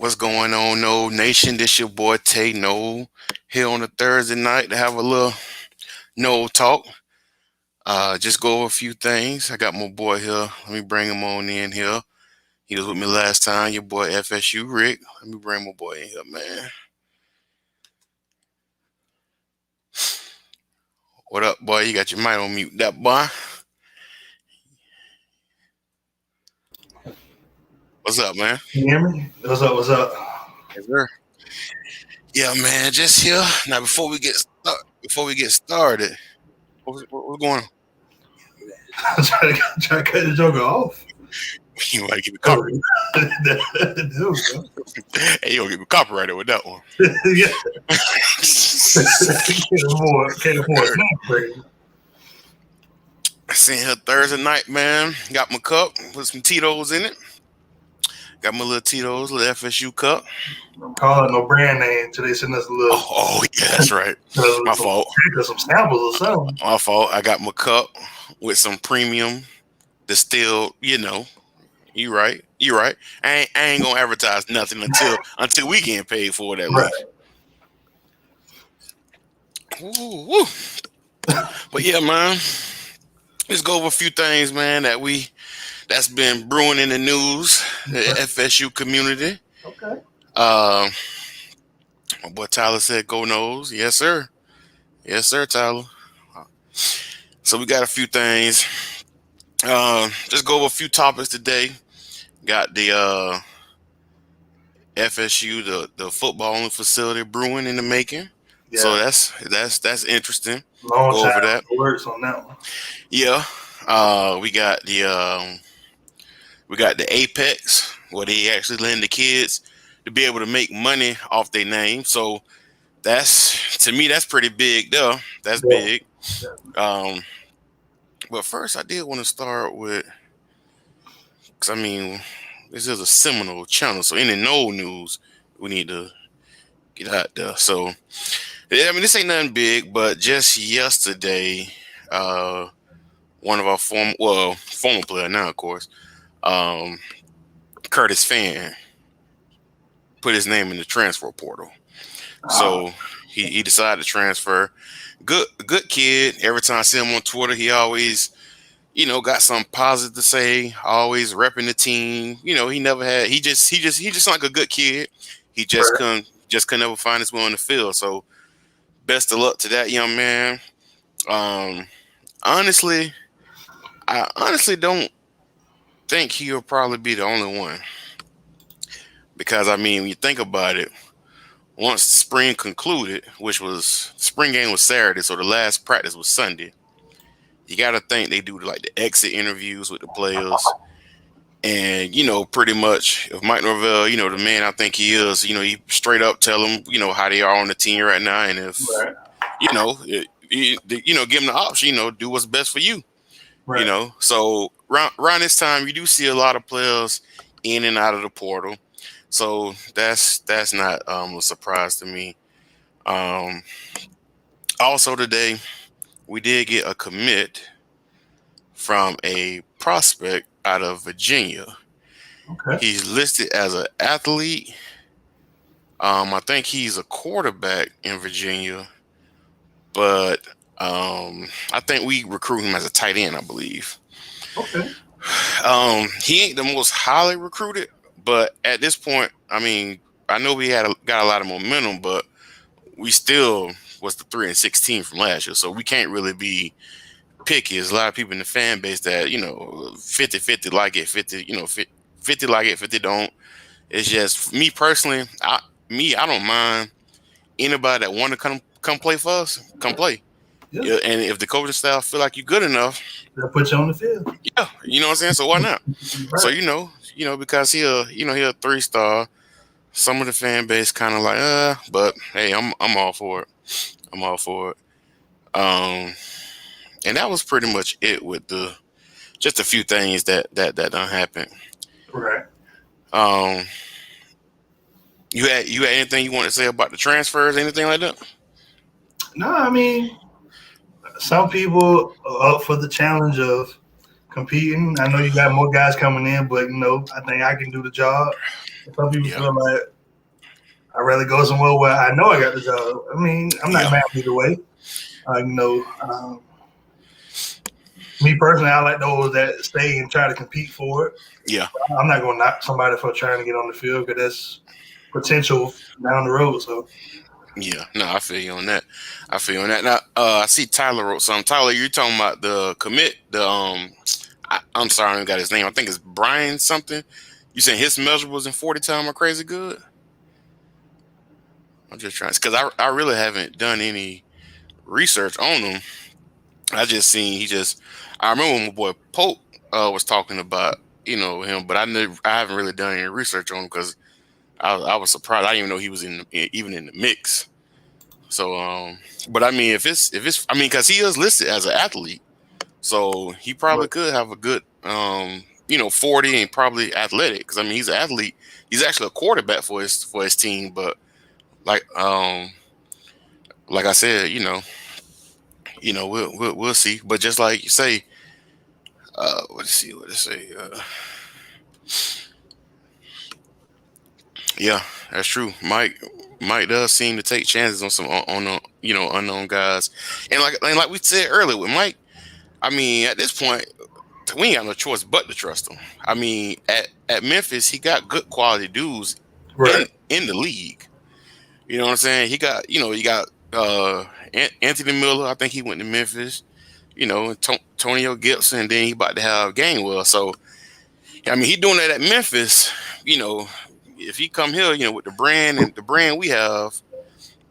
What's going on, No Nation? This your boy Tay No here on a Thursday night to have a little No talk. Just go over a few things. I got my boy here. Let me bring him on in here. He was with me last time. Your boy FSU Rick. Let me bring my boy in here, man. What up, boy? You got your mic on mute, that boy. What's up, man? Can you hear me? What's up? What's up? Yes, sir. Yeah, man. Just here now. Before we get started, what's going on? I'm trying to cut the joker off. You might get me Oh, copyrighted. there we go. Hey, you gonna get me copyrighted with that one? Yeah, can't afford snack break. Sitting here Thursday night, man. Got my cup with some Tito's in it. Got my little Tito's, little FSU cup. I'm calling no brand name till they send us a little. Oh yeah, that's right. My fault. Some samples or something. My fault. I got my cup with some premium distilled. You right. You right. I ain't gonna advertise nothing until we getting paid for it at least. Woo, woo. But yeah, man. Let's go over a few things, man, that's been brewing in the news, the FSU community. Okay. My boy Tyler said, "Go Nose." Yes, sir. Yes, sir, Tyler. So we got a few things. Just go over a few topics today. Got the FSU, the football only facility brewing in the making. Yeah. So that's interesting. Long go time over that. Works on that one. Yeah. We got the Apex, where they actually lend the kids to be able to make money off their name. So to me that's pretty big though. That's big. Yeah. But first I did want to start with, because I mean this is a Seminole channel, so any no news we need to get out there. So yeah, I mean this ain't nothing big, but just yesterday, one of our former player now, of course, Curtis Fan put his name in the transfer portal. So he decided to transfer. Good kid. Every time I see him on Twitter, he always, got something positive to say. Always repping the team. He just like a good kid. He just couldn't never find his way on the field. So best of luck to that young man. Honestly, I don't think he'll probably be the only one, because I mean, when you think about it, once spring concluded, spring game was Saturday, so the last practice was Sunday. You got to think they do like the exit interviews with the players, and pretty much if Mike Norvell, the man I think he is, he straight up tell them, how they are on the team right now, and if give them the option, do what's best for you. Right. So around this time, you do see a lot of players in and out of the portal. So that's not a surprise to me. Also today, we did get a commit from a prospect out of Virginia. Okay. He's listed as an athlete. I think he's a quarterback in Virginia, but I think we recruit him as a tight end, I believe. Okay. He ain't the most highly recruited, but at this point, I mean, I know we got a lot of momentum, but we still was the 3-16 from last year, so we can't really be picky. There's a lot of people in the fan base that 50-50 like it, 50 like it, 50 don't. It's just me personally. I don't mind anybody that want to come play for us, come play. Yeah. And if the coaching staff feel like you're good enough, they'll put you on the field. Yeah, you know what I'm saying. So why not? Right. So because he a 3-star. Some of the fan base kind of like, but hey, I'm all for it. I'm all for it. And that was pretty much it with just a few things that done happen. Right. You had anything you want to say about the transfers, anything like that? No, I mean, some people are up for the challenge of competing. I know you got more guys coming in, but I think I can do the job. Some people Yeah. feel like I'd rather go somewhere where I know I got the job. I mean, I'm not Yeah. mad either way. Me personally, I like those that stay and try to compete for it. Yeah. I'm not going to knock somebody for trying to get on the field because that's potential down the road. So, Yeah. No, I feel you on that. I feel you on that. Now, I see Tyler wrote something. Tyler, you're talking about the commit. I'm sorry, I don't got his name. I think it's Brian something. You saying his measurables in 40 time are crazy good? I'm just trying because I really haven't done any research on him. I just seen I remember when my boy Pope was talking about him, but I haven't really done any research on him because I was surprised. I didn't even know he was even in the mix. So but I mean if it's I mean because he is listed as an athlete, so he probably but could have a good 40 and probably athletic because I mean he's an athlete. He's actually a quarterback for his team, but like like I said, we'll see. But just like you say, what it say? Yeah, that's true. Mike does seem to take chances on some on unknown guys, and like we said earlier with Mike. I mean, at this point, we ain't got no choice but to trust him. I mean, at Memphis, he got good quality dudes right, in the league. You know what I'm saying? You got Anthony Miller. I think he went to Memphis. Antonio Gibson. Then he about to have Gainwell. So I mean, he doing that at Memphis. If he come here, with the brand we have,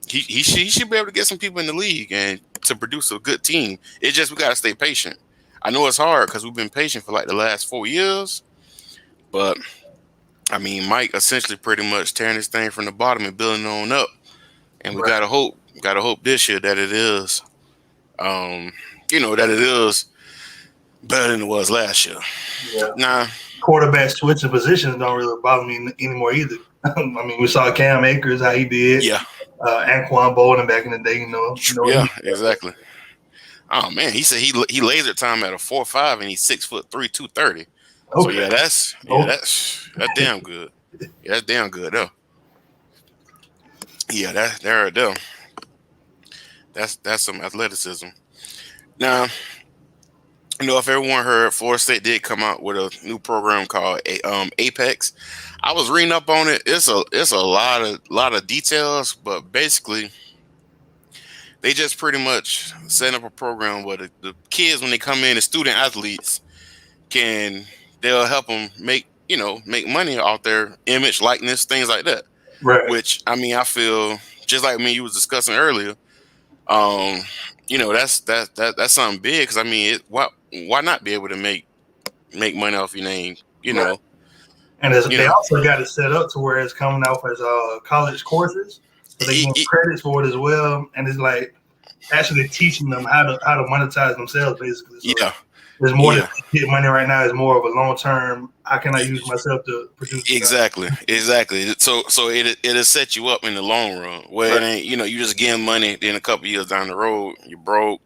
he should be able to get some people in the league and to produce a good team. It's just we gotta stay patient. I know it's hard because we've been patient for like the last 4 years, but I mean, Mike essentially pretty much tearing this thing from the bottom and building on up. And we right, gotta hope this year that it is, that it is better than it was last year. yeah. Nah, Quarterback switching positions don't really bother me anymore either. I mean, we saw Cam Akers how he did. yeah, Anquan Bolden back in the day, yeah, exactly. Oh man, he said he laser time at a 4.5 and he's 6'3", 230. So Okay. Okay. that's damn good. Yeah, that's damn good though. Yeah, that's some athleticism. Now, if everyone heard, Florida State did come out with a new program called Apex. I was reading up on it. It's a lot of details, but basically they just pretty much set up a program where the kids when they come in, the student athletes can they'll help them make money off their image, likeness, things like that. Right. Which I mean, I feel just like me you was discussing earlier. Um, that's something big because I mean, why not be able to make money off your name? You Right. know, And you they know. also got it set up to where it's coming off as college courses, so they get credits for it as well. And it's like actually teaching them how to monetize themselves, basically. So Yeah, there's more than yeah, get money right now. It's more of a long term. How can I use myself to produce the value? exactly. So it'll set you up in the long run. Where Right. it ain't, you just getting money. Then a couple years down the road, you broke.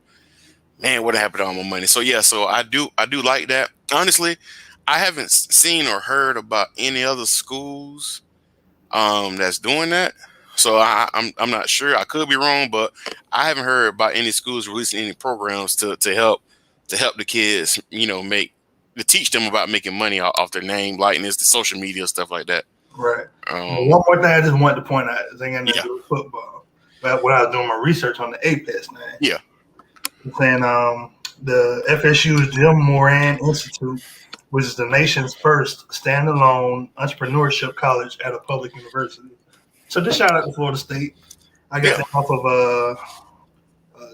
Man, what happened to all my money? So yeah, so I do like that. Honestly, I haven't seen or heard about any other schools that's doing that. So I'm not sure. I could be wrong, but I haven't heard about any schools releasing any programs to help the kids, make to teach them about making money off their name, likeness, the social media stuff like that. Right. Um, One more thing I just wanted to point out is ain't got nothing to yeah, do with football. But when I was doing my research on the Apex, man, yeah. it's saying the FSU Jim Moran Institute, which is the nation's first standalone entrepreneurship college at a public university. So just shout out to Florida State. I got Yeah. that off of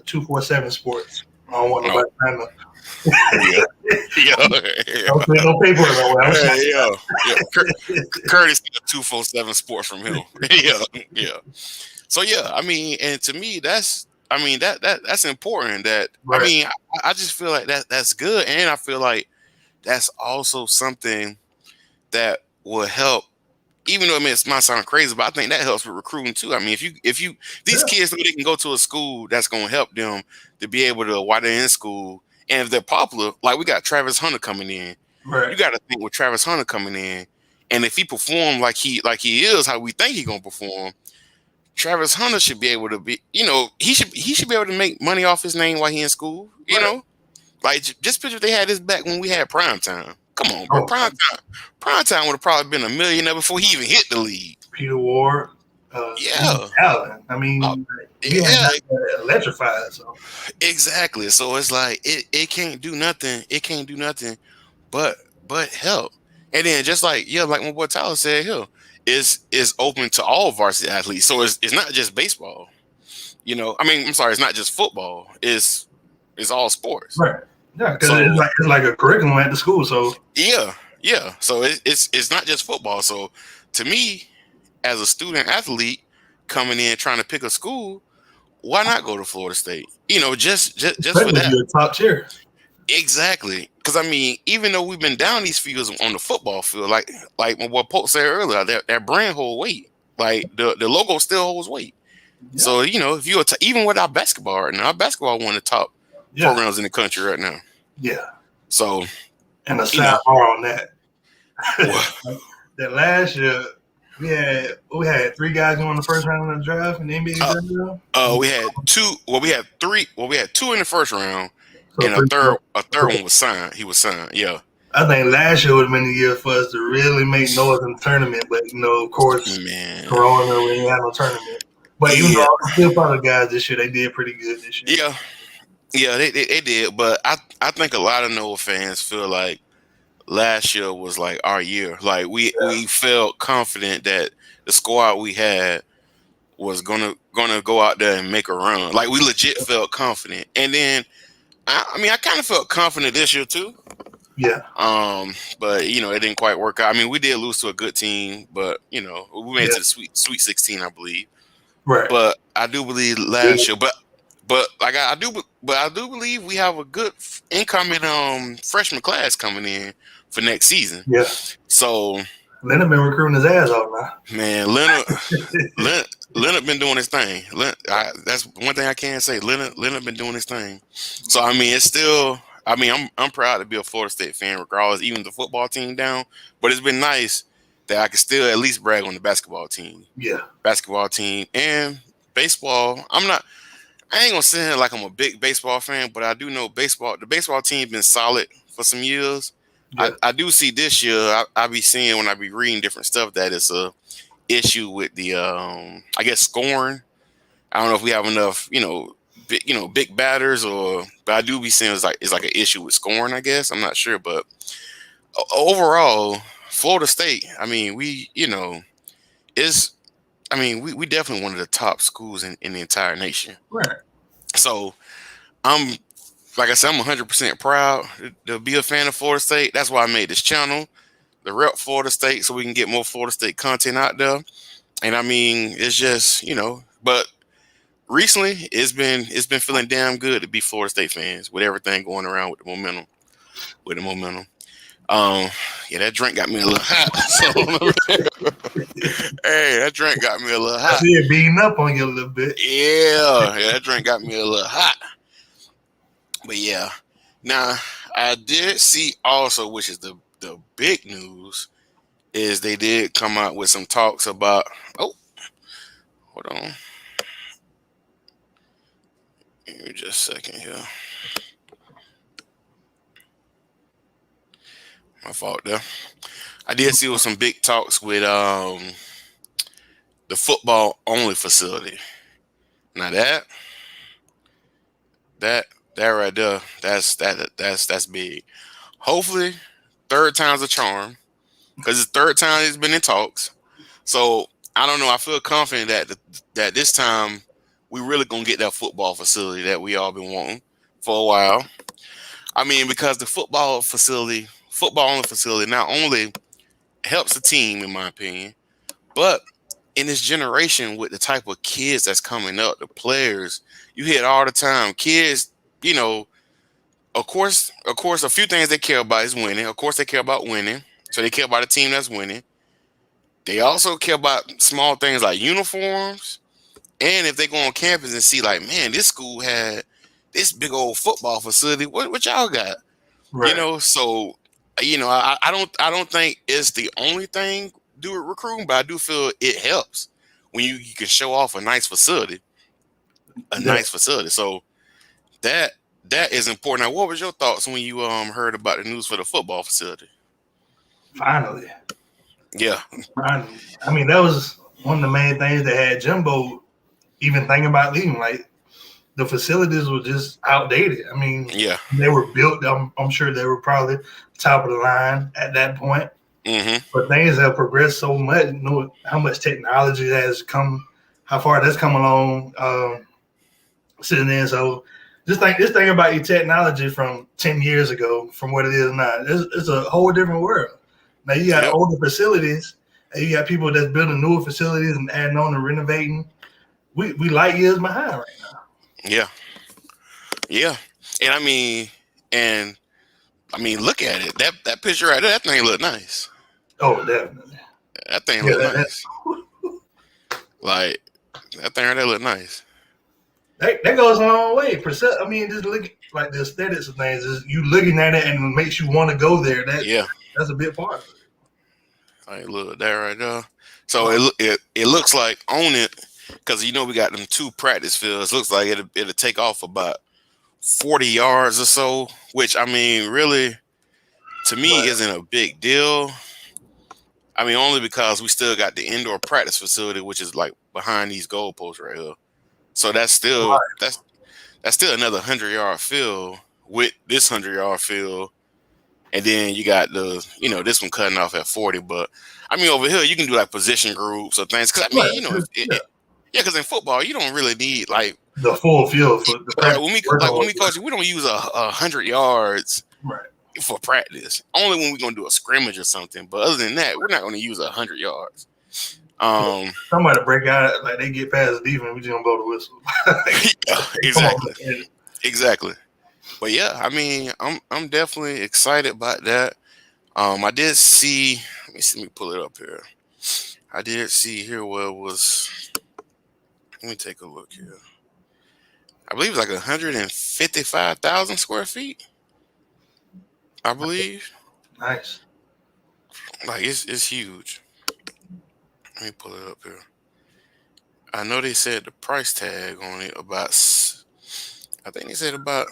247 Sports. I don't want Oh, nobody trying to. yeah. Yeah. Yeah. Don't put no paper in my way. I'm Hey, just- yeah. Yeah. Curtis got 247 sports from him. Yeah. Yeah. So yeah, I mean, and to me, that's important. That I Right. mean, I just feel like that's good, and I feel like that's also something that will help. Even though it might sound crazy, but I think that helps with recruiting too. I mean, if these Yeah. kids know they can go to a school that's going to help them to be able to while they're in school, and if they're popular, like we got Travis Hunter coming in, Right. you got to think with Travis Hunter coming in, And if he perform like he is how we think he gonna perform, Travis Hunter should be able to be, he should be able to make money off his name while he in school. Right. Like just picture if they had this back when we had prime time. Come on, bro. Oh, Prime time would have probably been a millionaire before he even hit the league. Peter Ward, Yeah. Allen. I Uh, mean, he had yeah, electrified. So exactly. So it's like it can't do nothing. It can't do nothing but help. And then just like my boy Tyler said here, is open to all varsity athletes. So it's not just baseball. I mean, I'm sorry, it's not just football. It's all sports. right, yeah, because So it's like a curriculum at the school. So yeah. So it's not just football. So to me, as a student athlete coming in trying to pick a school, why not go to Florida State? Just for especially if that. you're a top tier. Exactly. Because I mean, even though we've been down these fields on the football field, like my boy Pope said earlier, that brand hold weight. Like the logo still holds weight. Yeah. So if you're even with our basketball right now, our basketball one of the top programs in the country right now. Yeah. So and a sidebar on that. Well, that last year we had 3 guys going the first round of the draft in the NBA draft. We had 2. Well, we had 3. Well, we had 2 in the first round, So and a third one was signed. He was signed. Yeah. I think last year would have been the year for us to really make noise in the tournament, but of course, Corona, we didn't have no tournament. But even though I'm still proud of guys this year, they did pretty good this year. Yeah, they did. But I think a lot of Noah fans feel like last year was like our year. Like we felt confident that the squad we had was gonna go out there and make a run. Like we legit felt confident. And then I kind of felt confident this year too. Yeah. But it didn't quite work out. I mean, we did lose to a good team, but we made it to the Sweet 16, I believe. Right. But I do believe last year, but like I do believe we have a good incoming freshman class coming in for next season. Yeah. So Leonard been recruiting his ass off now. Man, Leonard been doing his thing. That's one thing I can say. Leonard been doing his thing. So I mean, it's still. I mean, I'm proud to be a Florida State fan, regardless. Even the football team down, but it's been nice that I can still at least brag on the basketball team. Yeah, basketball team and baseball. I ain't gonna sit here like I'm a big baseball fan, but I do know baseball. The baseball team been solid for some years. Yeah. I do see this year. I be seeing when I be reading different stuff that it's a issue with the I guess scoring. I don't know if we have enough big batters but I do be seeing it's like an issue with scoring. I guess I'm not sure, but overall, Florida State. I mean, we definitely one of the top schools in the entire nation. Right. So like I said, I'm 100% proud to be a fan of Florida State. That's why I made this channel, the rep Florida State, so we can get more Florida State content out there. And I mean, it's just, but recently it's been feeling damn good to be Florida State fans with everything going around with the momentum. Yeah, that drink got me a little hot. Hey, that drink got me a little hot. I see it beating up on you a little bit. Yeah, that drink got me a little hot. But yeah, now I did see also, which is the big news, is they did come out with some talks about. Oh, hold on. Give me just a second here. My fault there. I did see some big talks with the football only facility. Now that right there, that's big. Hopefully, third time's a charm, because it's third time it's been in talks. So I don't know. I feel confident that this time we really gonna get that football facility that we all been wanting for a while. I mean, because the football only facility not only helps the team, in my opinion, but in this generation with the type of kids that's coming up, the players, you hear it all the time. Kids, of course, a few things they care about is winning. Of course, they care about winning. So they care about a team that's winning. They also care about small things like uniforms. And if they go on campus and see, like, man, this school had this big old football facility, what y'all got? Right. So I don't think it's the only thing do with recruiting, but I do feel it helps when you can show off a nice facility, Yeah, So that that is important. Now, what was your thoughts when you heard about the news for the football facility? finally, Yeah, finally. I mean, that was one of the main things that had Jimbo even thinking about leaving. Like the facilities were just outdated. I mean, yeah, they were built. I'm sure they were probably top of the line at that point. mm-hmm, But things have progressed so much. You know how much technology has come, how far that's come along. Sitting there, so just think about your technology from 10 years ago, from what it is now. It's a whole different world. Now you got yep, older facilities, and you got people that's building newer facilities and adding on and renovating. We light years behind right now. yeah, yeah, and and look at it. That picture right there, that thing look nice. Oh, definitely. That thing Yeah, look nice. Like that thing right there look nice. that goes a long way. I mean, just look like the aesthetics of things. Is you looking at it and it makes you want to go there. Yeah, That's a big part of it. like look that right there. So Oh, it looks like on it because we got them two practice fields. Looks like it'll take off about 40 yards or so, which really to me right, isn't a big deal. Only because we still got the indoor practice facility, which is like behind these goalposts right here. So that's still another 100-yard field with this 100-yard field, and then you got this one cutting off at 40. But over here you can do like position groups or things. Because right. Yeah, yeah, because in football you don't really need the full field for the like practice. when we coach, we don't use 100 yards Right. for practice. Only when we're gonna do a scrimmage or something. But other than that, we're not gonna use 100 yards. Um, Somebody break out like they get past the defense, we just gonna blow the whistle. Like, yeah, come on, exactly, man. exactly. But yeah, I'm definitely excited about that. I did see. Let me pull it up here. I did see here where it was. Let me take a look here. I believe it's like 155,000 square feet. I believe Nice. like it's huge. Let me pull it up here. I know they said the price tag on it I think they said about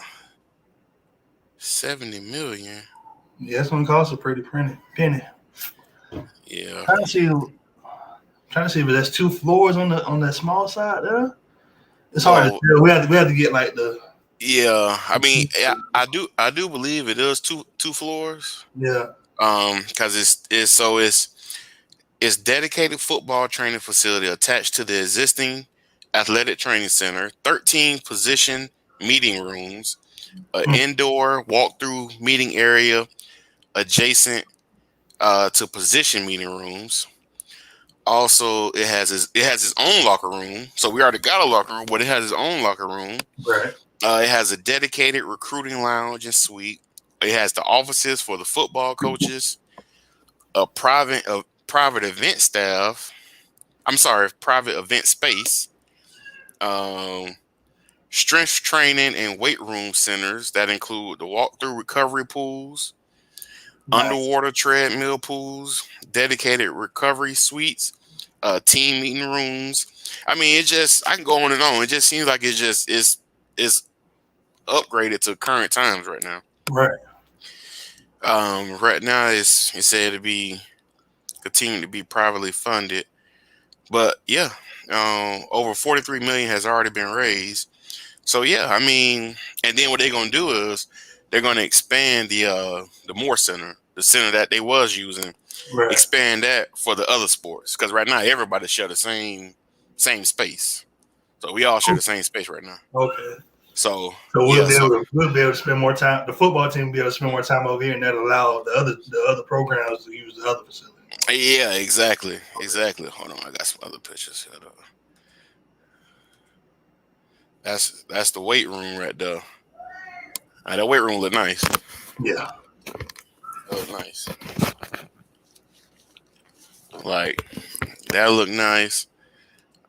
70 million. Yeah, it's gonna cost a pretty penny. Yeah. Trying to see, trying to see if that's two floors on that small side there. It's hard to Well, tell. We have to get like the yeah. Yeah, I do believe it is two floors. yeah. Because it's dedicated football training facility attached to the existing athletic training center, 13 position meeting rooms, an Hmm. indoor walkthrough meeting area adjacent to position meeting rooms. Also, it has its own locker room. So we already got a locker room, but it has its own locker room. Right. It has a dedicated recruiting lounge and suite. It has the offices for the football coaches, a private event staff. I'm sorry, private event space, um, strength training and weight room centers that include the walkthrough recovery pools, Nice. underwater treadmill pools, dedicated recovery suites, team meeting rooms. I can go on and on. It just seems like it's upgraded to current times right now. Right. Right now it's said to be continuing to be privately funded, but yeah, over 43 million has already been raised. So yeah, and then what they're gonna do is they're gonna expand the Moore Center, the center that they was using, Right. expand that for the other sports because right now everybody share the same space. So we all share the same space right now. Okay. So So yeah, so we'll be able to spend more time. The football team will be able to spend more time over here, and that allow the other programs to use the other facility. yeah, exactly. Hold on, I got some other pictures here. Though. That's the weight room right there. That weight room look nice. Yeah. That look nice. Like that look nice.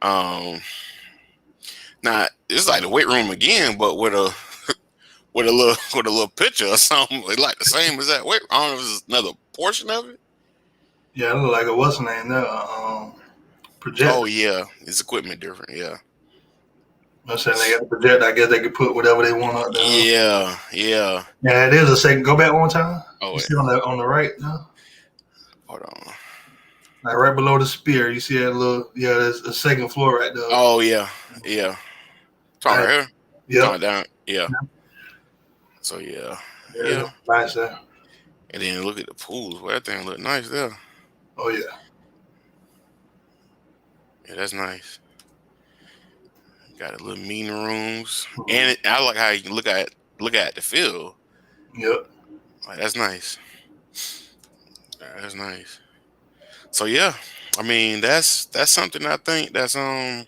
Um, Now it's like the weight room again, but with with a little picture or something like the same as that. Wait, I don't know if it's another portion of it. Yeah, it look like a what's the name there? Oh Project. yeah, it's equipment different. Yeah, I'm saying they got a project. I guess they could put whatever they want out there. yeah. Yeah, it is a second. Go back one time. Oh You wait, see on the right now, hold on. like right below the spear. You see that little? Yeah, there's a second floor right there. Oh yeah. Talking I, right here. Talking yep. down. Yeah. Yeah, So it yeah. looks nice there. And then look at the pools. Well, that thing look nice there. Oh yeah. Yeah, that's nice. Got a little meeting rooms, Mhm. and I like how you can look at the field. Yep. Like that's nice. That's nice. So yeah, I mean that's something I think that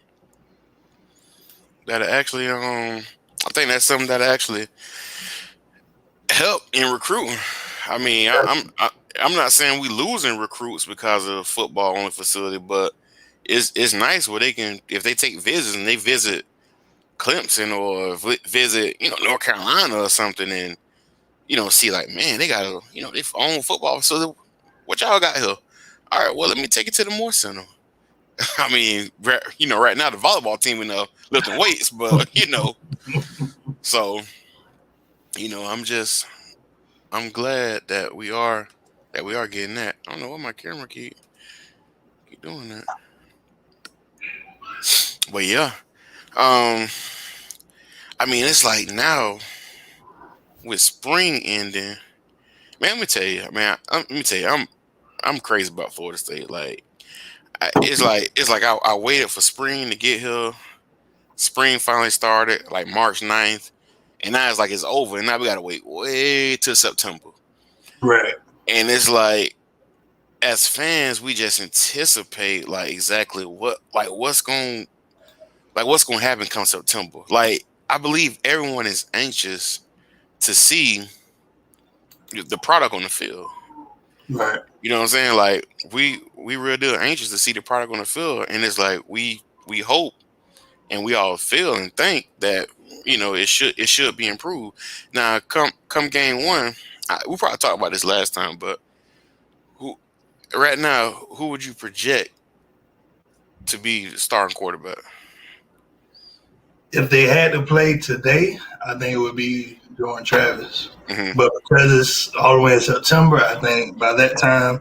actually I think that's something that actually help in recruiting. I mean I'm not saying we losing recruits because of football only facility, but it's nice where they can if they take visits and they visit Clemson or visit North Carolina or something and see like man they got a they own football so what y'all got here. All right, well let me take it to the Moore Center. I mean, right now the volleyball team lifting weights, but so I'm glad that we are getting that. I don't know what my camera keep doing that, but yeah. Um, I mean, it's like now with spring ending, man. Let me tell you, man. Let me tell you, I'm crazy about Florida State. Like, it's like I waited for spring to get here. Spring finally started like March 9th. And now it's like it's over. And now we gotta wait way till September. Right. And it's like as fans, we just anticipate like exactly what's gonna happen come September. Like I believe everyone is anxious to see the product on the field. Right. You know what I'm saying? Like we real deal anxious to see the product on the field. And it's like we hope and we all feel and think that it should be improved. Now, come game one, we probably talked about this last time, but who right now who would you project to be the starting quarterback? If they had to play today, I think it would be Jordan Travis. Hmm. But because it's all the way in September, I think by that time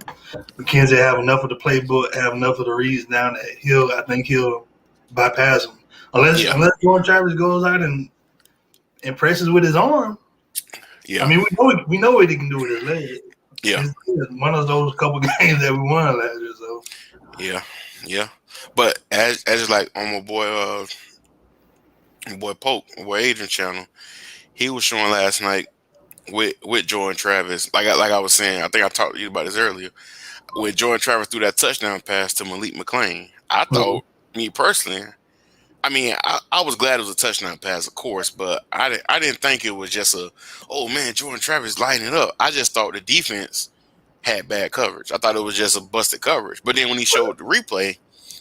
McKenzie have enough of the playbook, have enough of the reads down that I think he'll bypass him. Yeah, Unless Jordan Travis goes out and impresses with his arm. I yeah, mean, we know what he can do with his leg. yeah, It's one of those couple games that we won last year. So yeah, yeah. But as like on my boy Pope, my boy Adrian channel, he was showing last night with Jordan Travis. Like I was saying, I think I talked to you about this earlier. With Jordan Travis threw that touchdown pass to Malik McClain, I thought me personally. I mean, I was glad it was a touchdown pass, of course, but I didn't think it was just oh man, Jordan Travis lighting it up. I just thought the defense had bad coverage. I thought it was just a busted coverage. But then when he showed the replay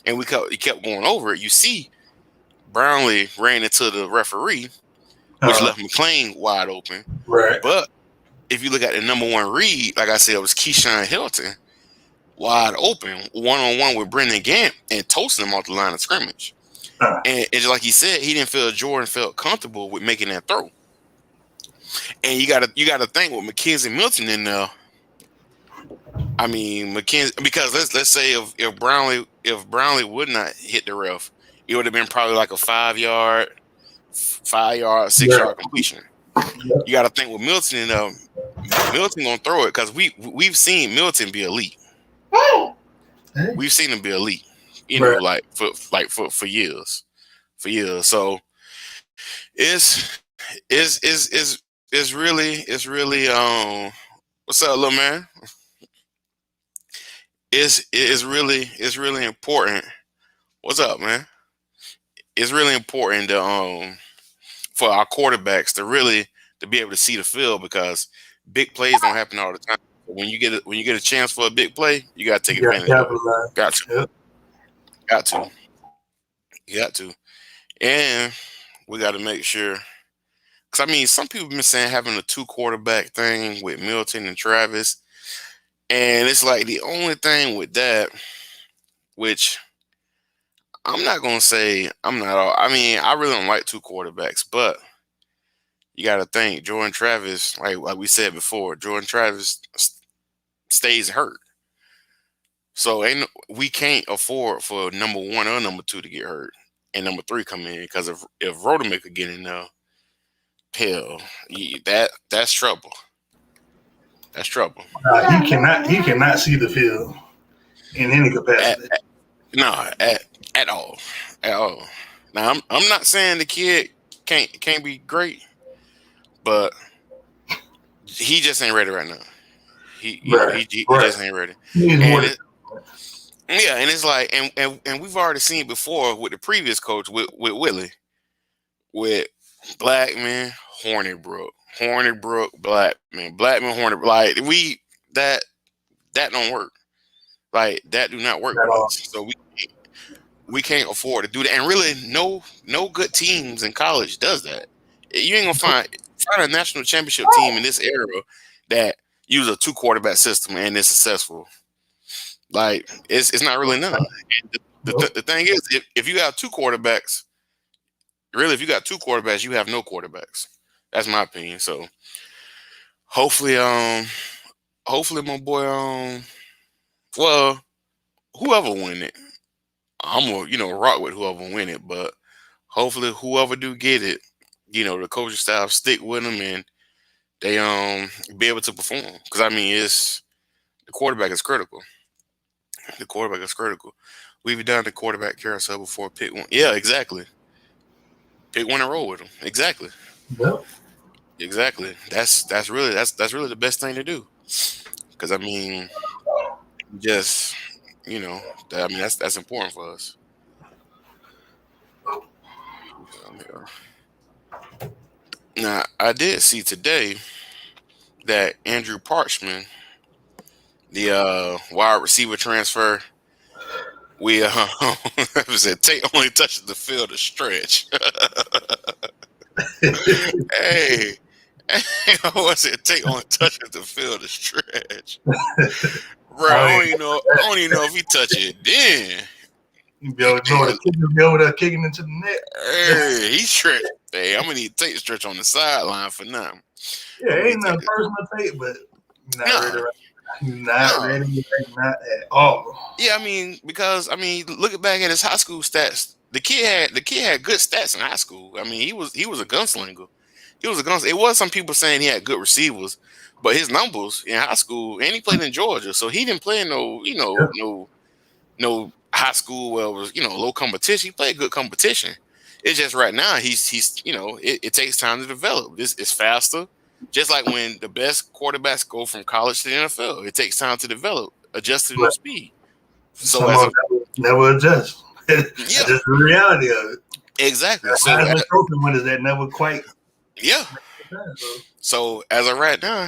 and he kept going over it, you see Brownlee ran into the referee, which left McClain wide open. right. But if you look at the number one read, like I said, it was Keyshawn Hilton wide open, one on one with Brendan Gant and toasting him off the line of scrimmage. And it's like he said, he didn't feel Jordan felt comfortable with making that throw. And you gotta think with Mackenzie Milton in there. I mean Mackenzie because let's say if Brownlee would not hit the ref, it would have been probably like a 5 yard, 5 yard, 6 yard completion. You gotta think with Milton in there, Milton gonna throw it because we've seen Milton be elite. Hey. We've seen him be elite, Right. for years. For years. So it's it's it's it's it's really what's up, little man? It's really important. What's up, man? It's really important to for our quarterbacks to be able to see the field because big plays don't happen all the time. When you get a chance for a big play, you gotta take You got advantage of it. capitalized. Got to, Yep. got to, you got to, and we got to make sure Because I mean, some people have been saying having a two quarterback thing with Milton and Travis, and it's like the only thing with that, which I'm not gonna say I'm not. I mean, I really don't like two quarterbacks, but you got to think Jordan Travis, like we said before, Jordan Travis stays hurt. So we can't afford for number one or number two to get hurt, and number three come in because if Rodemaker could get in there, hell, that's trouble. That's trouble. He cannot see the field in any At, capacity. no, at all, at all. Now I'm not saying the kid can't be great, but he just ain't ready right now. Right, He right. just ain't ready, He needs more and to. yeah, and it's like, and we've already seen before with the previous coach with Willie, with Blackman, Blackman, Hornibrook. Like that that don't work. Like that do not work At with all. us. So we can't afford to do that. And really, no good teams in college does that. You ain't gonna find a national championship team in this era that use a two quarterback system and is successful. Like it's not really none. And Nope. the thing is, if you have two quarterbacks, really, if you got two quarterbacks, you have no quarterbacks. That's my opinion. So hopefully, hopefully my boy, well, whoever win it, I'm gonna rock with whoever win it. But hopefully, whoever do get it, the coaching staff stick with them and they be able to perform. Because I mean, it's the quarterback is critical. The quarterback is critical. We've done the quarterback carousel before. Pick one. Yeah, exactly. Pick one and roll with them. Exactly. Yep. Exactly. That's really the best thing to do. Because I mean, just you know, I mean that's important for us. Now I did see today that Andrew Parchman, the wide receiver transfer, we said Tate only touches the field to stretch. Hey, I said Tate only touches the field to stretch. Bro, I mean, I don't even know if he touch it then. you be able to know the kicker be over there kicking into the net. Hey, he stretched. Hey, I'm gonna need Tate to stretch on the sideline for now. Yeah, I'm gonna need ain't Tate nothing to, personal take, but not ready nah, right now. Not nah. ready right not at all. Yeah, I mean, because I mean, looking back at his high school stats, the kid had good stats in high school. I mean, he was a gunslinger. He was a gunslinger. It was some people saying he had good receivers, but his numbers in high school, and he played in Georgia, so he didn't play in Yeah, no high school where it was low competition. He played good competition. It's just right now he's it takes time to develop. It's faster. Just like when the best quarterbacks go from college to the NFL, it takes time to develop, adjust to the new but speed. So some of them never adjust. That's yeah, just the reality of it. exactly. Heisman Trophy winners that never quite Yeah, make the time. So so as of right now,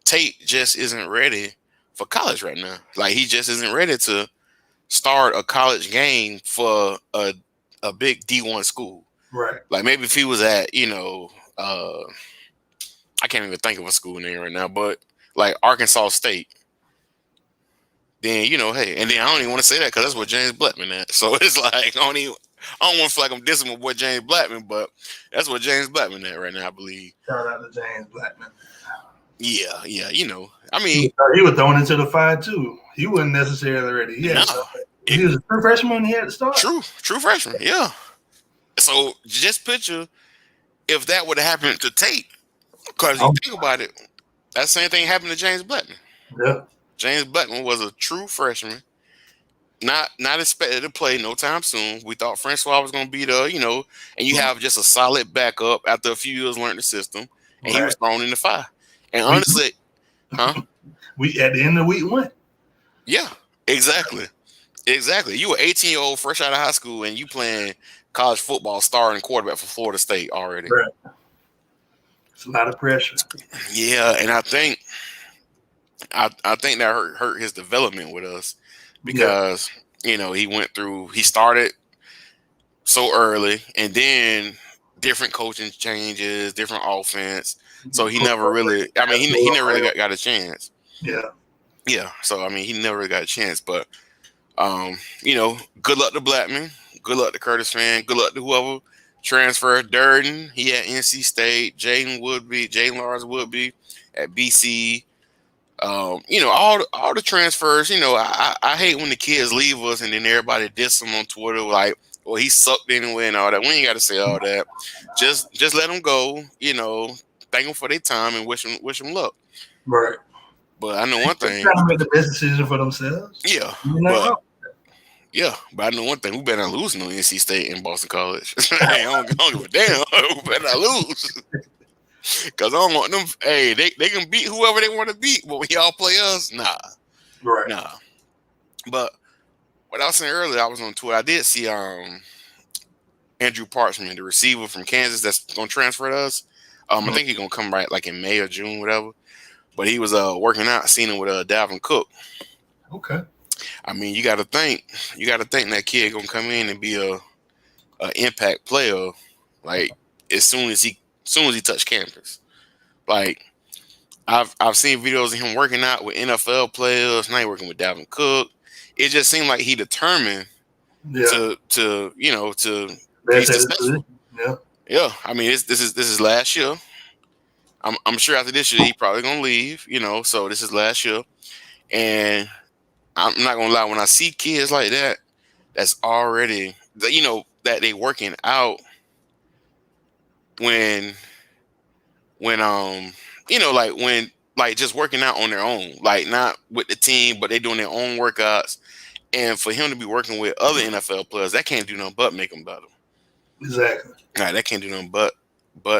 Tate just isn't ready for college right now. Like he just isn't ready to start a college game for a big D1 school. right. Like maybe if he was at I can't even think of a school name right now, but like Arkansas State, then hey, and then I don't even want to say that because that's what James Blackman at. So it's like I don't want to feel like I'm dissing my boy James Blackman, but that's what James Blackman at right now, I believe. Shout out to James Blackman. Yeah, yeah, I mean, He was thrown into the fire too. He wasn't necessarily ready. no, He was a true freshman. He had to start. true freshman, yeah. So just picture if that would have happened to Tate, because you Oh, think about it, that same thing happened to James Blackman. yeah, James Blackman was a true freshman, not expected to play no time soon. We thought Francois was going to be and you have just a solid backup after a few years learning the system, and he right. was thrown in the fire. And We honestly, huh? we at the end of week 1. Yeah, exactly, exactly. You were 18-year-old fresh out of high school, and you playing college football, starting quarterback for Florida State already. Right. It's a lot of pressure. Yeah, and I think that hurt his development with us Yeah, because he started so early, and then different coaching changes, different offense. So he never really. I mean, he never really got a chance. Yeah. Yeah. So I mean, he never really got a chance. But you know, good luck to Blackman. Good luck to Curtis Fan. Good luck to whoever transferred. Durden, he at NC State. Jalen Lars Woodby at BC. You know, all the transfers. You know, I hate when the kids leave us and then everybody diss them on Twitter like, well, he sucked anyway and all that. We ain't got to say all that. Just let them go. You know, thank them for their time and wish them luck. Right. But I know one thing. They're trying to make the best decision for themselves. Yeah, but I know one thing: we better not lose no NC State and Boston College. Hey, I don't give a damn. We better not lose. Because I don't want them. Hey, they can beat whoever they want to beat, but when y'all play us, nah. Right. Nah. But what I was saying earlier, I was on Twitter. I did see Andrew Parchman, the receiver from Kansas that's going to transfer to us. I think he's going to come right like in May or June, whatever. But he was working out, seen him with Dalvin Cook. Okay. I mean, you got to think that kid going to come in and be a impact player, like as soon as he touched campus. Like I've seen videos of him working out with NFL players. Now he's working with Dalvin Cook. It just seemed like he determined to be successful. Yeah. I mean, this is last year. I'm sure after this year he probably gonna leave. You know, so this is last year, and I'm not gonna lie. When I see kids like that, that's already that they working out when just working out on their own, like not with the team, but they doing their own workouts. And for him to be working with other NFL players, that can't do nothing but make them better. Exactly. Right, that can't do nothing but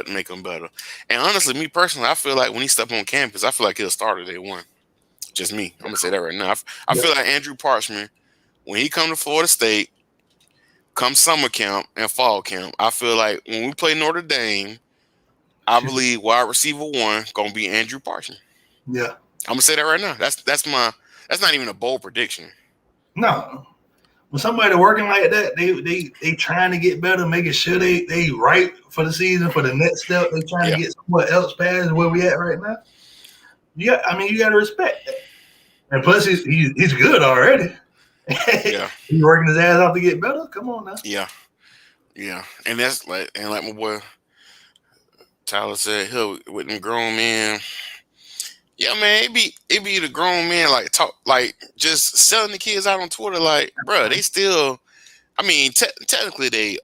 make them better. And honestly, me personally, I feel like when he step on campus, I feel like he'll start day one. Just me. I'm gonna say that right now. I feel like Andrew Parchman, when he come to Florida State, come summer camp and fall camp, I feel like when we play Notre Dame, I believe wide receiver 1 gonna be Andrew Parchman. Yeah. I'm gonna say that right now. That's not even a bold prediction. No. When somebody working like that, they trying to get better, making sure they right for the season, for the next step. They trying to get somewhere else past where we at right now. You got to respect that. And plus, he's good already. Yeah, he's working his ass off to get better. Come on now. Yeah, and that's like my boy Tyler said, "Hell, with them grown men." Yeah, man, it be the grown men like talk like just selling the kids out on Twitter like, bro, they still. I mean, technically they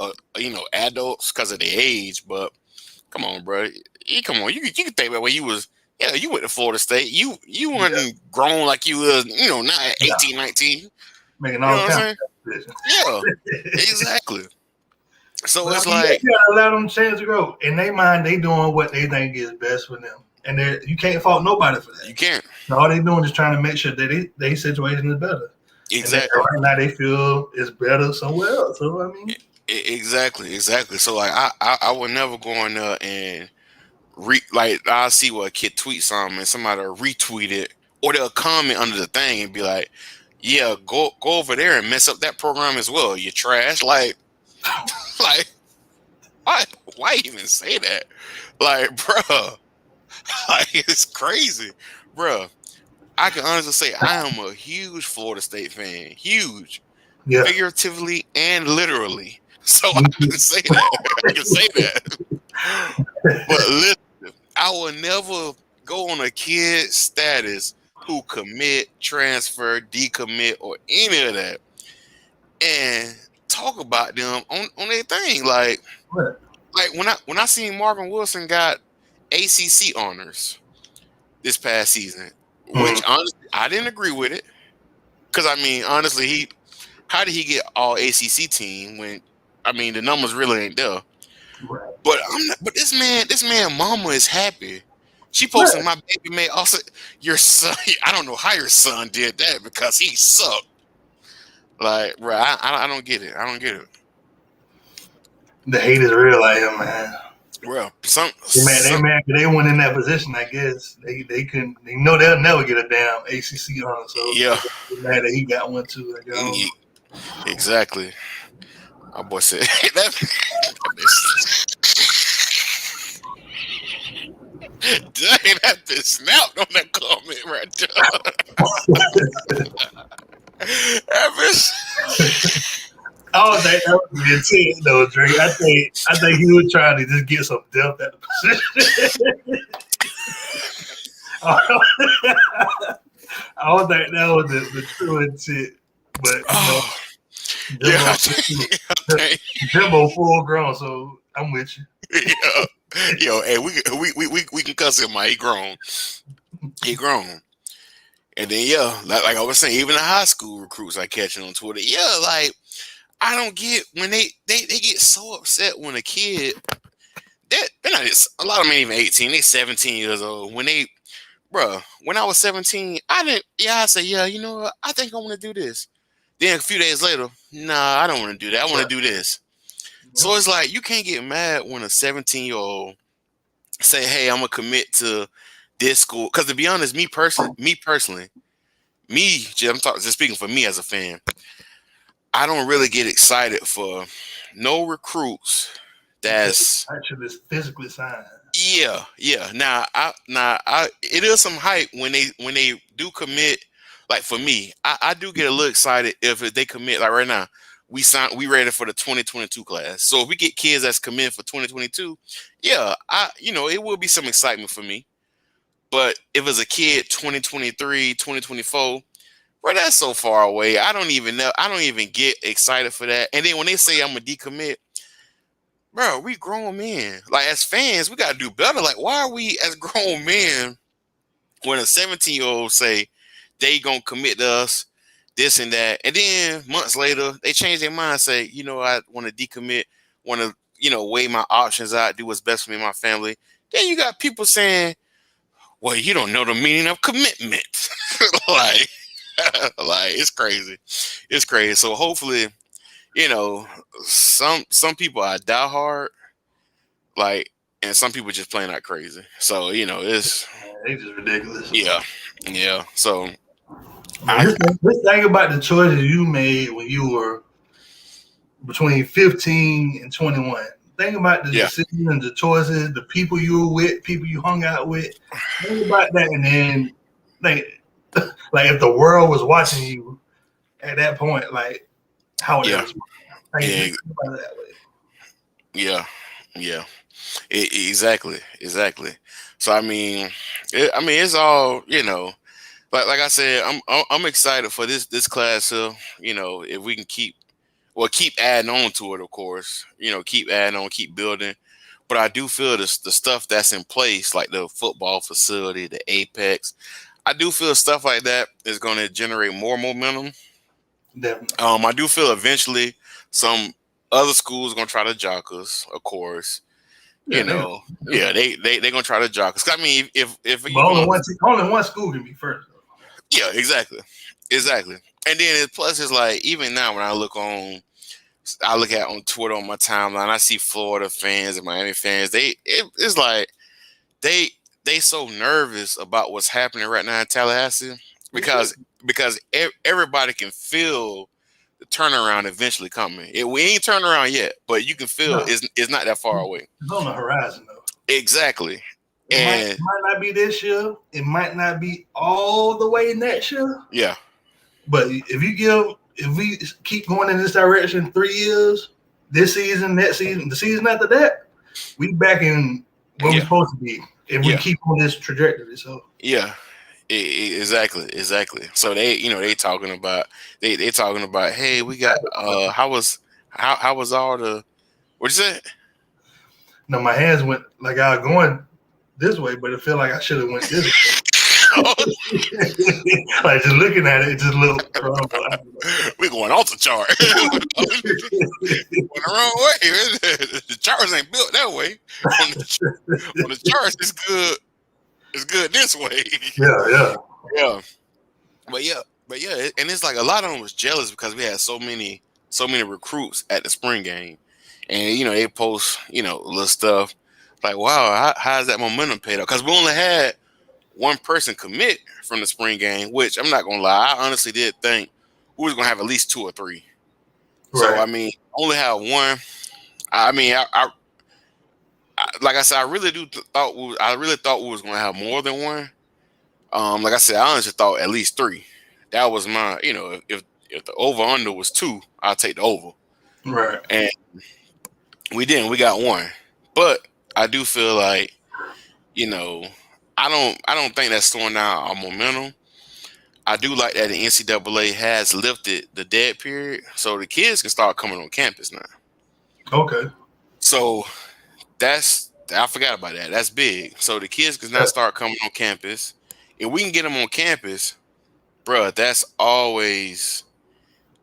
adults because of their age, but come on, bro, you can think about when you was you went to Florida State, you wasn't grown like you was not 18, 19, making all kinds of decisions. Yeah, exactly. So it's like you gotta allow them a chance to grow. In their mind, they doing what they think is best for them. And you can't fault nobody for that. You can't. All they doing is trying to make sure that their situation is better. Exactly. And right now they feel it's better somewhere else. So I mean, exactly. So like I would never go in there and I'll see what a kid tweets something and somebody will retweet it or they'll comment under the thing and be like, "Yeah, go over there and mess up that program as well. You trash." Like why even say that? Like, bruh. Like, it's crazy, bro. I can honestly say I am a huge Florida State fan, huge, figuratively and literally. So I can say that. But listen, I will never go on a kid status who commit, transfer, decommit, or any of that, and talk about them on their thing. Like when I seen Marvin Wilson got ACC honors this past season, which honestly I didn't agree with it, because I mean honestly, how did he get all ACC team when the numbers really ain't there? Right. But this man mama is happy. She posted my baby made also your son. I don't know how your son did that because he sucked. Like, bro, I don't get it. I don't get it. The hate is real out here, man. Well, they mad they went in that position. I guess they couldn't. They know they'll never get a damn ACC honor. So they're mad that he got one too. Like, exactly. My boy said Dang, that bitch snapped on that comment right there. That bitch. I don't think that was the intent though, Drake. I think he was trying to just get some depth at the position. I don't think that was the true intent. But Oh, yeah. Jimbo, Jimbo full grown, so I'm with you. Yeah. Yo, hey, we can cuss him, man. He grown. He grown. And then like I was saying, even the high school recruits I catching on Twitter. Yeah, like I don't get when they get so upset when a kid they're not a lot of them ain't even 18, they 17 years old. When I was 17, I say, yeah, you know what? I think I want to do this. Then a few days later, nah, I don't want to do that. I want to do this. So it's like you can't get mad when a 17-year-old say, "Hey, I'm gonna commit to this school." Because to be honest, me personally, just speaking for me as a fan. I don't really get excited for no recruits. That's Actually physically signed. yeah. It is some hype when they do commit. Like for me, I do get a little excited if they commit. Like right now, we ready for the 2022 class. So if we get kids that's committed for 2022, yeah, it will be some excitement for me. But if it's a kid 2023, 2024, bro, that's so far away. I don't even know. I don't even get excited for that. And then when they say I'm a decommit, bro, we grown men. Like as fans, we gotta do better. Like, why are we as grown men when a 17-year-old say they gonna commit to us, this and that, and then months later they change their mind, say, I want to decommit, want to, weigh my options out, do what's best for me and my family. Then you got people saying, well, you don't know the meaning of commitment. like, like it's crazy. It's crazy. So hopefully, some people are diehard, like, and some people just playing out crazy. So it's They just ridiculous. yeah. So Man, this thing about the choices you made when you were between 15 and 21. Think about the decisions, the choices, the people you were with, people you hung out with. Think about that, and then think, like if the world was watching you at that point, like how would it respond? Think about it that way. Yeah. Exactly. So I mean, it's all Like I said, I'm excited for this class here. If we can keep adding on to it, of course. Keep adding on, keep building. But I do feel the stuff that's in place, like the football facility, the Apex. I do feel stuff like that is going to generate more momentum. Definitely. I do feel eventually some other schools going to try to jock us, of course. They're gonna try to jock us. I mean, if only one school can be first. Yeah, exactly. And then plus it's like even now when I look at on Twitter on my timeline, I see Florida fans and Miami fans. It's like they so nervous about what's happening right now in Tallahassee because everybody can feel the turnaround eventually coming. We ain't turned around yet, but you can feel it's not that far away. It's on the horizon though. Exactly. It might not be this year. It might not be all the way next year. Yeah. But if we keep going in this direction 3 years, this season, next season, the season after that, we back in where we're supposed to be if we keep on this trajectory. So exactly. So they talking about they talking about, hey, we got how was all the what'd you say? No, my hands went like I was going this way, but it felt like I should have went this way. Like just looking at it just looked wrong. We're going off the chart. Going the wrong way. The charts ain't built that way. On the charts, it's good. It's good this way. Yeah. But and it's like a lot of them was jealous because we had so many recruits at the spring game, and they post little stuff like, wow, how's that momentum paid off? Because we only had one person commit from the spring game, which I'm not gonna lie, I honestly did think we was gonna have at least 2 or 3. Right. So I mean, only have one. I mean, like I said, I really thought we was gonna have more than one. Like I said, I honestly thought at least three. That was my, if the over under was two, I'll take the over. Right. And we didn't. We got one, but I do feel like, you know, I don't think that's slowing down our momentum. I do like that the NCAA has lifted the dead period, so the kids can start coming on campus now. Okay. So I forgot about that. That's big. So the kids can now start coming on campus. If we can get them on campus, bruh, that's always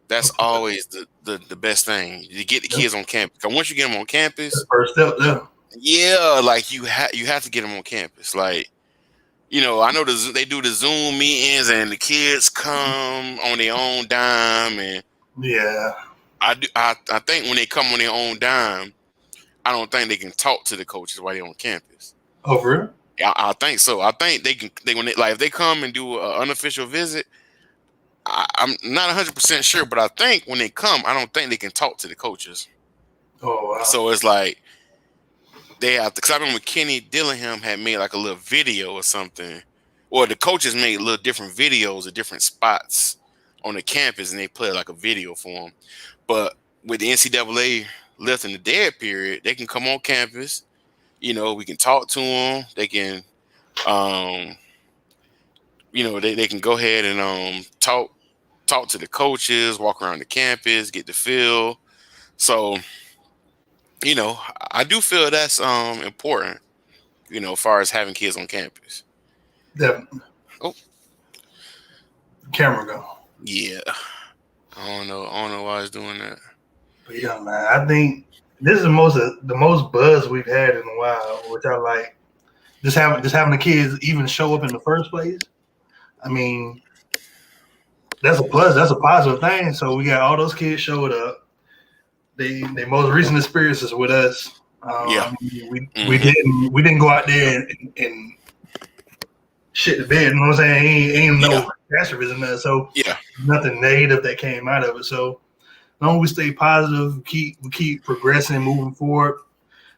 the best thing. You get the kids on campus. 'Cause once you get them on campus, First step there. yeah, like you have to get them on campus. Like, I know they do the Zoom meetings and the kids come on their own dime, and Yeah. I think when they come on their own dime, I don't think they can talk to the coaches while they're on campus. Oh, for real? I think so. I think they can. If they come and do an unofficial visit, I'm not 100% sure, but I think when they come, I don't think they can talk to the coaches. Oh, wow. So it's like they have to. Because I remember Kenny Dillingham had made like a little video or something, or the coaches made little different videos of different spots on the campus, and they played like a video for them. But with the NCAA lifting the dead period, they can come on campus. We can talk to them. They can, they can go ahead and talk to the coaches, walk around the campus, get the feel. So, I do feel that's important, as far as having kids on campus. Definitely. Oh, Camera go. yeah. I don't know why it's doing that. But yeah, man, I think this is the most buzz we've had in a while, which I like. Just having the kids even show up in the first place. I mean, that's a plus. That's a positive thing. So we got all those kids showed up. They most recent experiences with us. Yeah. I mean, we didn't go out there and shit the bed. You know what I'm saying? Ain't no catastrophes in there. So Yeah. nothing negative that came out of it. So as long as we stay positive, we keep progressing and moving forward.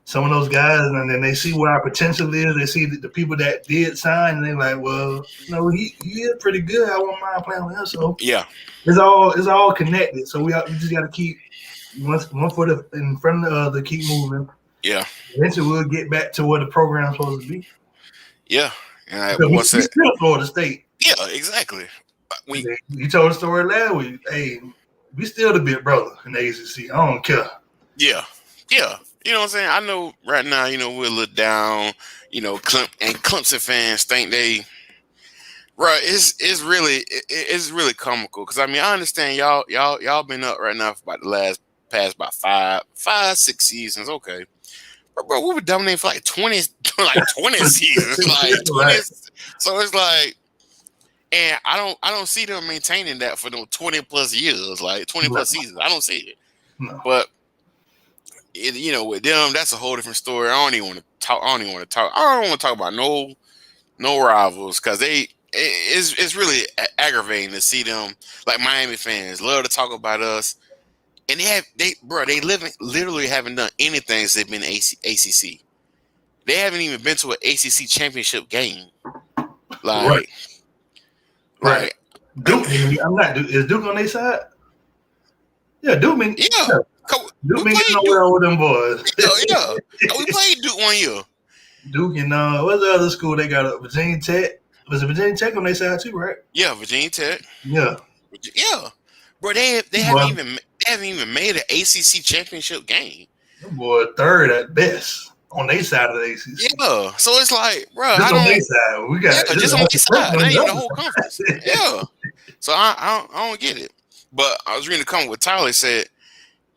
Some of those guys, and then they see where our potential is. They see the people that did sign, and they're like, "Well, he is pretty good. I won't mind playing with him." So Yeah. it's all connected. So we just got to keep one foot in front of the other, keep moving. Yeah. Eventually, we'll get back to where the program's supposed to be. Yeah. And we still Florida State. Yeah, exactly. You told the story last week. Hey, we still the big brother in the ACC. I don't care. Yeah. Yeah. You know what I'm saying? I know right now, we're a little down, Clemson fans think right. It's really comical. Cause I mean, I understand y'all been up right now for about the past about 6 seasons. Okay. But bro, we were dominating for like 20 seasons. Like 20. Right. So it's like, and I don't see them maintaining that for no 20 plus years, like 20 plus seasons. I don't see it. No. But with them, that's a whole different story. I don't want to talk about no rivals, because it's really aggravating to see them, like Miami fans love to talk about us, and they literally haven't done anything since they've been ACC. They haven't even been to an ACC championship game. Like, right. Duke, I'm not. Is Duke on their side? Yeah, Duke. Yeah. Duke been getting nowhere with them boys. Yeah. We played Duke one year. Duke and what's the other school they got? Virginia Tech. Was it Virginia Tech on their side too, right? Yeah, Virginia Tech. Yeah. Yeah. Bro, they haven't even made an ACC championship game. Boy, third at best on their side of the ACC. Yeah. So it's like, bro, just on their side. We got just on their side. Not even the whole conference. Yeah. So I don't get it. But I was reading a comment with Tyler said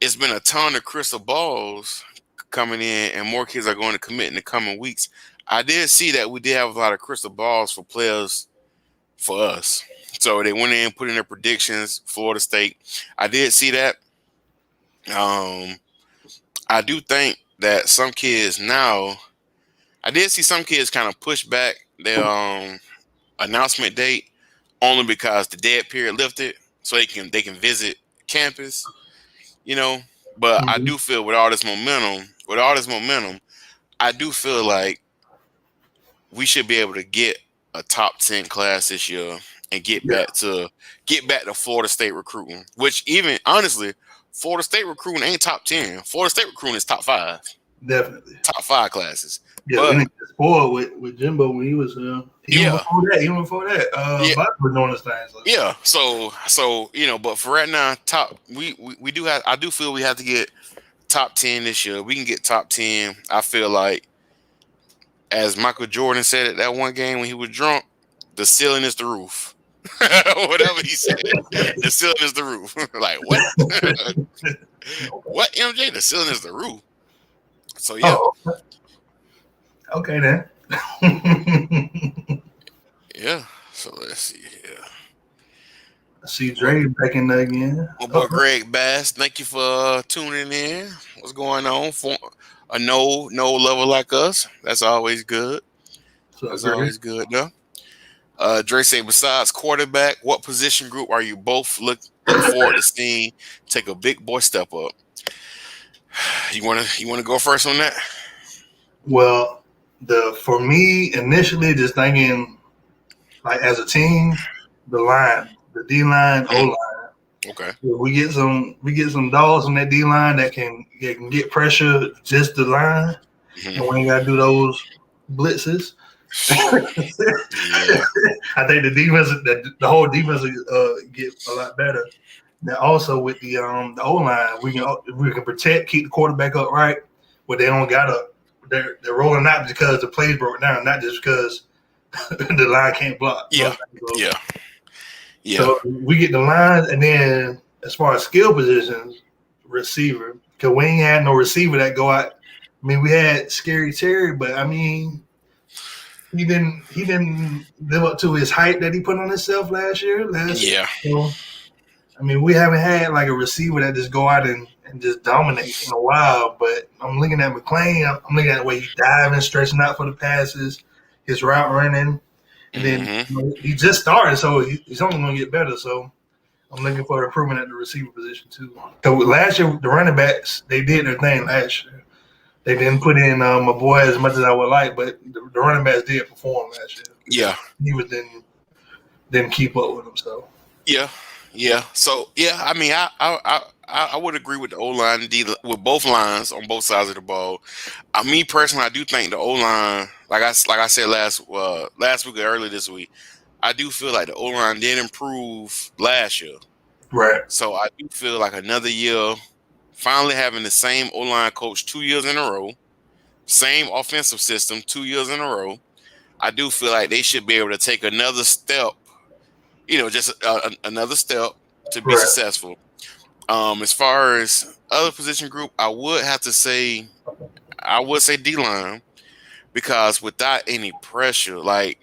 it's been a ton of crystal balls coming in, and more kids are going to commit in the coming weeks. I did see that we did have a lot of crystal balls for players for us. So they went in and put in their predictions. Florida State. I did see that. I do think that some kids now, I did see some kids kind of push back their announcement date only because the dead period lifted, so they can visit campus, But I do feel with all this momentum, I do feel like we should be able to get a top 10 class this year and Yeah, get back to Florida State recruiting. Which even honestly, Florida State recruiting ain't top 10. Florida State recruiting is top 5. definitely. Top 5 classes. Yeah, we But didn't get spoiled with Jimbo when he was yeah, even before that, yeah, Bobby was doing his thing. So. yeah. So but for right now, we do have I do feel we have to get top 10 this year. We can get top 10. I feel like, as Michael Jordan said at that one game when he was drunk, the ceiling is the roof. Whatever he said, the ceiling is the roof. Like what? What, MJ? The ceiling is the roof. So yeah, Oh, okay then. yeah. So let's see here. I see Dre back in there again. My boy Greg Bass, thank you for tuning in. What's going on? For a no level like us, that's always good. So That's Greg. always good, though. Dre say, besides quarterback, what position group are you both look forward to seeing take a big boy step up? You wanna go first on that? Well, for me initially, just thinking like as a team, the D line, O line. Okay. We get some dogs on that D line that can get pressure just the line, and we ain't got to do those blitzes. Yeah. I think the whole defense get a lot better. Now also with the O line, we can protect, keep the quarterback upright, but they don't gotta. They're rolling out because the plays broke down, not just because the line can't block. Yeah. So, Yeah. Yeah. so we get the lines, and then as far as skill positions, receiver, because we ain't had no receiver that go out. I mean, we had Scary Terry, but I mean, he didn't live up to his hype that he put on himself last year. Yeah. So, I mean, we haven't had like a receiver that just go out and just dominate in a while. But I'm looking at McClain. I'm looking at the way he diving, stretching out for the passes, his route running, and then he just started, so he's only going to get better. So I'm looking for improvement at the receiver position too. So last year, the running backs, they did their thing last year. They didn't put in my boy as much as I would like, but the running backs did perform last year. Yeah. He was didn't keep up with him. So yeah. Yeah. So yeah, I mean, I would agree with the O line with both lines on both sides of the ball. Me personally, I do think the O line, like I said last week or earlier this week, I do feel like the O line did improve last year. right. So I do feel like another year, finally having the same O line coach 2 years in a row, same offensive system 2 years in a row. I do feel like they should be able to take another step, just another step to be Right. successful. As far as other position group, I would say D line, because without any pressure, like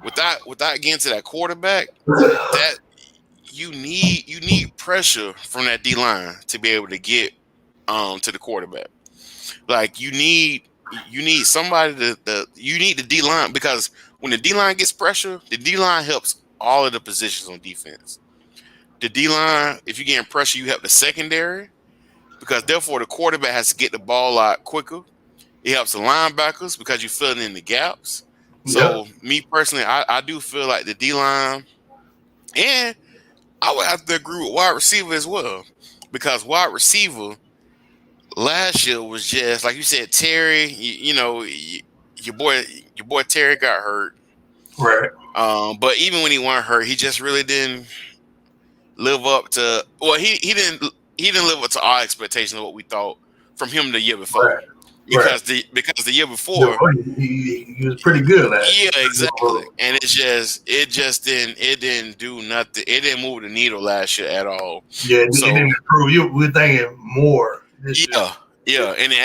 without getting to that quarterback, that you need pressure from that D line to be able to get to the quarterback. Like you need somebody you need the D line, because when the D line gets pressure, the D line helps all of the positions on defense. The D line, if you're getting pressure, you help the secondary, because therefore the quarterback has to get the ball out quicker. It helps the linebackers because you're filling in the gaps. So me personally, I do feel like the D line, and I would have to agree with wide receiver as well, because wide receiver last year was just like you said, Terry. Your boy Terry got hurt. Right. But even when he wasn't hurt, he just really didn't live up to. Well, he didn't live up to our expectations of what we thought from him the year before. Right. Because the year before, he was pretty good last yeah, year. exactly, and it just didn't do nothing. It didn't move the needle last year at all. Yeah, it So didn't improve. We're thinking more this year. Yeah, and he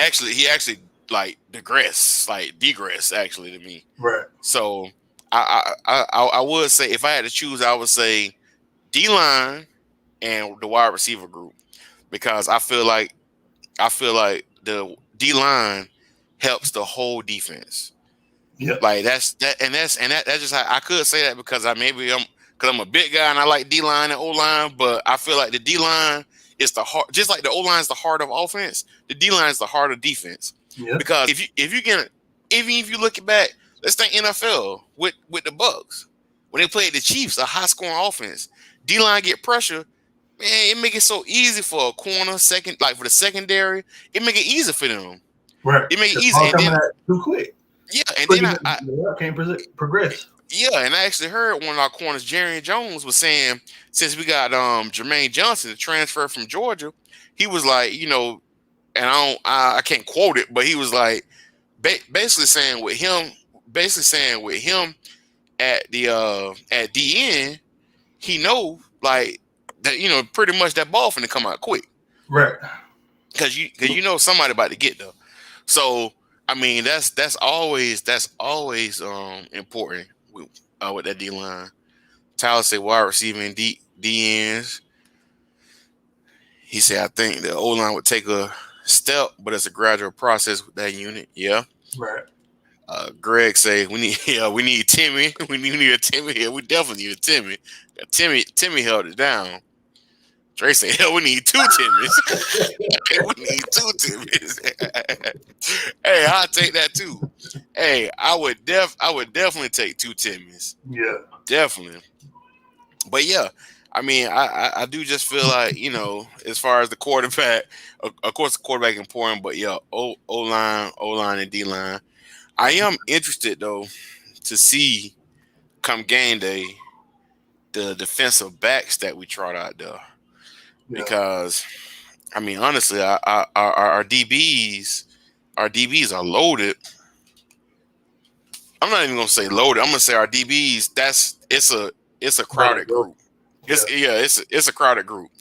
actually like degressed actually to me. Right. So I would say, if I had to choose, I would say D line and the wide receiver group, because I feel like the D line helps the whole defense. Yeah. Like that's just how I could say that, because I'm a big guy and I like D line and O line, but I feel like the D line is the heart, just like the O line is the heart of offense. The D line is the heart of defense. Yeah. Because if you get, even if you look it back, let's think NFL with the Bucks when they played the Chiefs, a high scoring offense. D line get pressure, man. It make it so easy for a corner second, like for the secondary. It make it easy for them. Right. It make it The easy, ball and coming then out too quick. yeah, and then Quicker I than the left can't progress. yeah, and I actually heard one of our corners, Jerry Jones, was saying since we got Jermaine Johnson, the transfer from Georgia, he was like, and I can't quote it, but he was like basically saying with him at the at DN, he know like that pretty much that ball finna come out quick Right. because you know somebody about to get there. So I mean that's always important with that D line. Tyler said wide receiving D ends. He said I think the O line would take a step, but it's a gradual process with that unit. Yeah. Right. Greg say we need Timmy. We need a Timmy here. We definitely need a Timmy. Timmy held it down. Trey said, hell, we need two Timmys. We need two Timmys. Hey, I'll take that too. Hey, I would definitely take two Timmys. Yeah. Definitely. But yeah, I mean, I do just feel like, as far as the quarterback, of course the quarterback is important, but yeah, O-line and D-line. I am interested though to see come game day the defensive backs that we trot out there. Yeah. Because I mean honestly, our DBs are loaded. I'm not even gonna say loaded. I'm gonna say our DBs. It's a crowded group. It's a crowded group,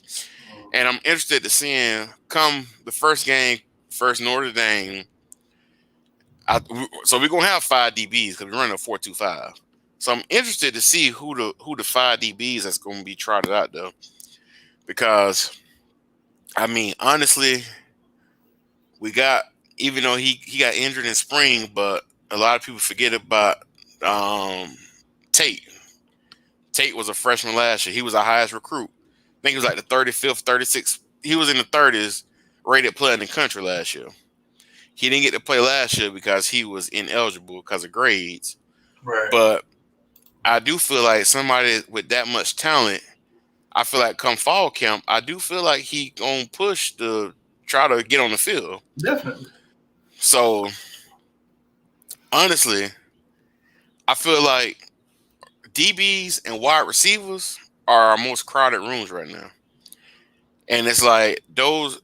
and I'm interested to seeing come the first game, first Notre Dame. So we're gonna have 5 DBs because we're running a 4-2-5. So I'm interested to see who the 5 DBs that's gonna be trotted out though, because I mean honestly, we got, even though he got injured in spring, but a lot of people forget about Tate. Tate was a freshman last year. He was our highest recruit. I think he was like the 35th, 36th. He was in the 30s rated player in the country last year. He didn't get to play last year because he was ineligible because of grades. Right. But I do feel like somebody with that much talent, I feel like come fall camp, I do feel like he gonna push to try to get on the field. Definitely. So honestly, I feel like DBs and wide receivers are our most crowded rooms right now. And it's like those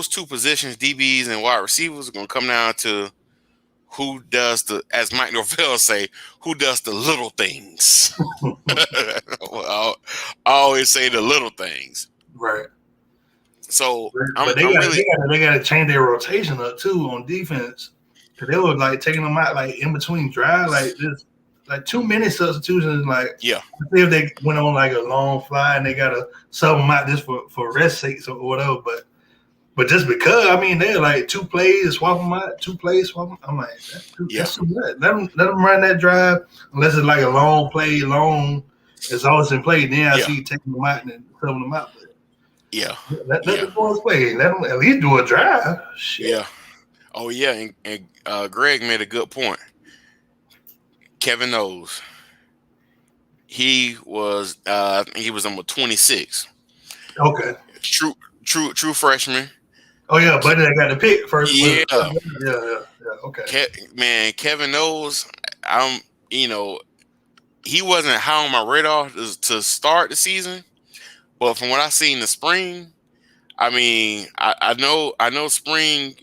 two positions, DBs and wide receivers, are gonna come down to who does as Mike Norvell say, who does the little things. I always say the little things. Right. So but they got to change their rotation up too on defense, because they were like taking them out like in between drive, like just like 2-minute substitutions. Like, yeah, if they went on like a long fly and they got to sub them out just for rest sakes or whatever. But just because, I mean, they're like 2 plays, swap them out, 2 plays, swap them. I'm like, that's too much. Let them run that drive unless it's like a long play, long exhausting play. Then I see you taking them out and then subbing them out. Yeah. Let the boys play. Let them at least do a drive. Shit. Yeah. Oh yeah, and Greg made a good point. Kevin knows. He was number 26. Okay. True freshman. Oh yeah, but they got the pick first. Yeah. Yeah. Okay. Man, Kevin knows. He wasn't high on my radar to start the season, but from what I seen in the spring, I mean, I know spring,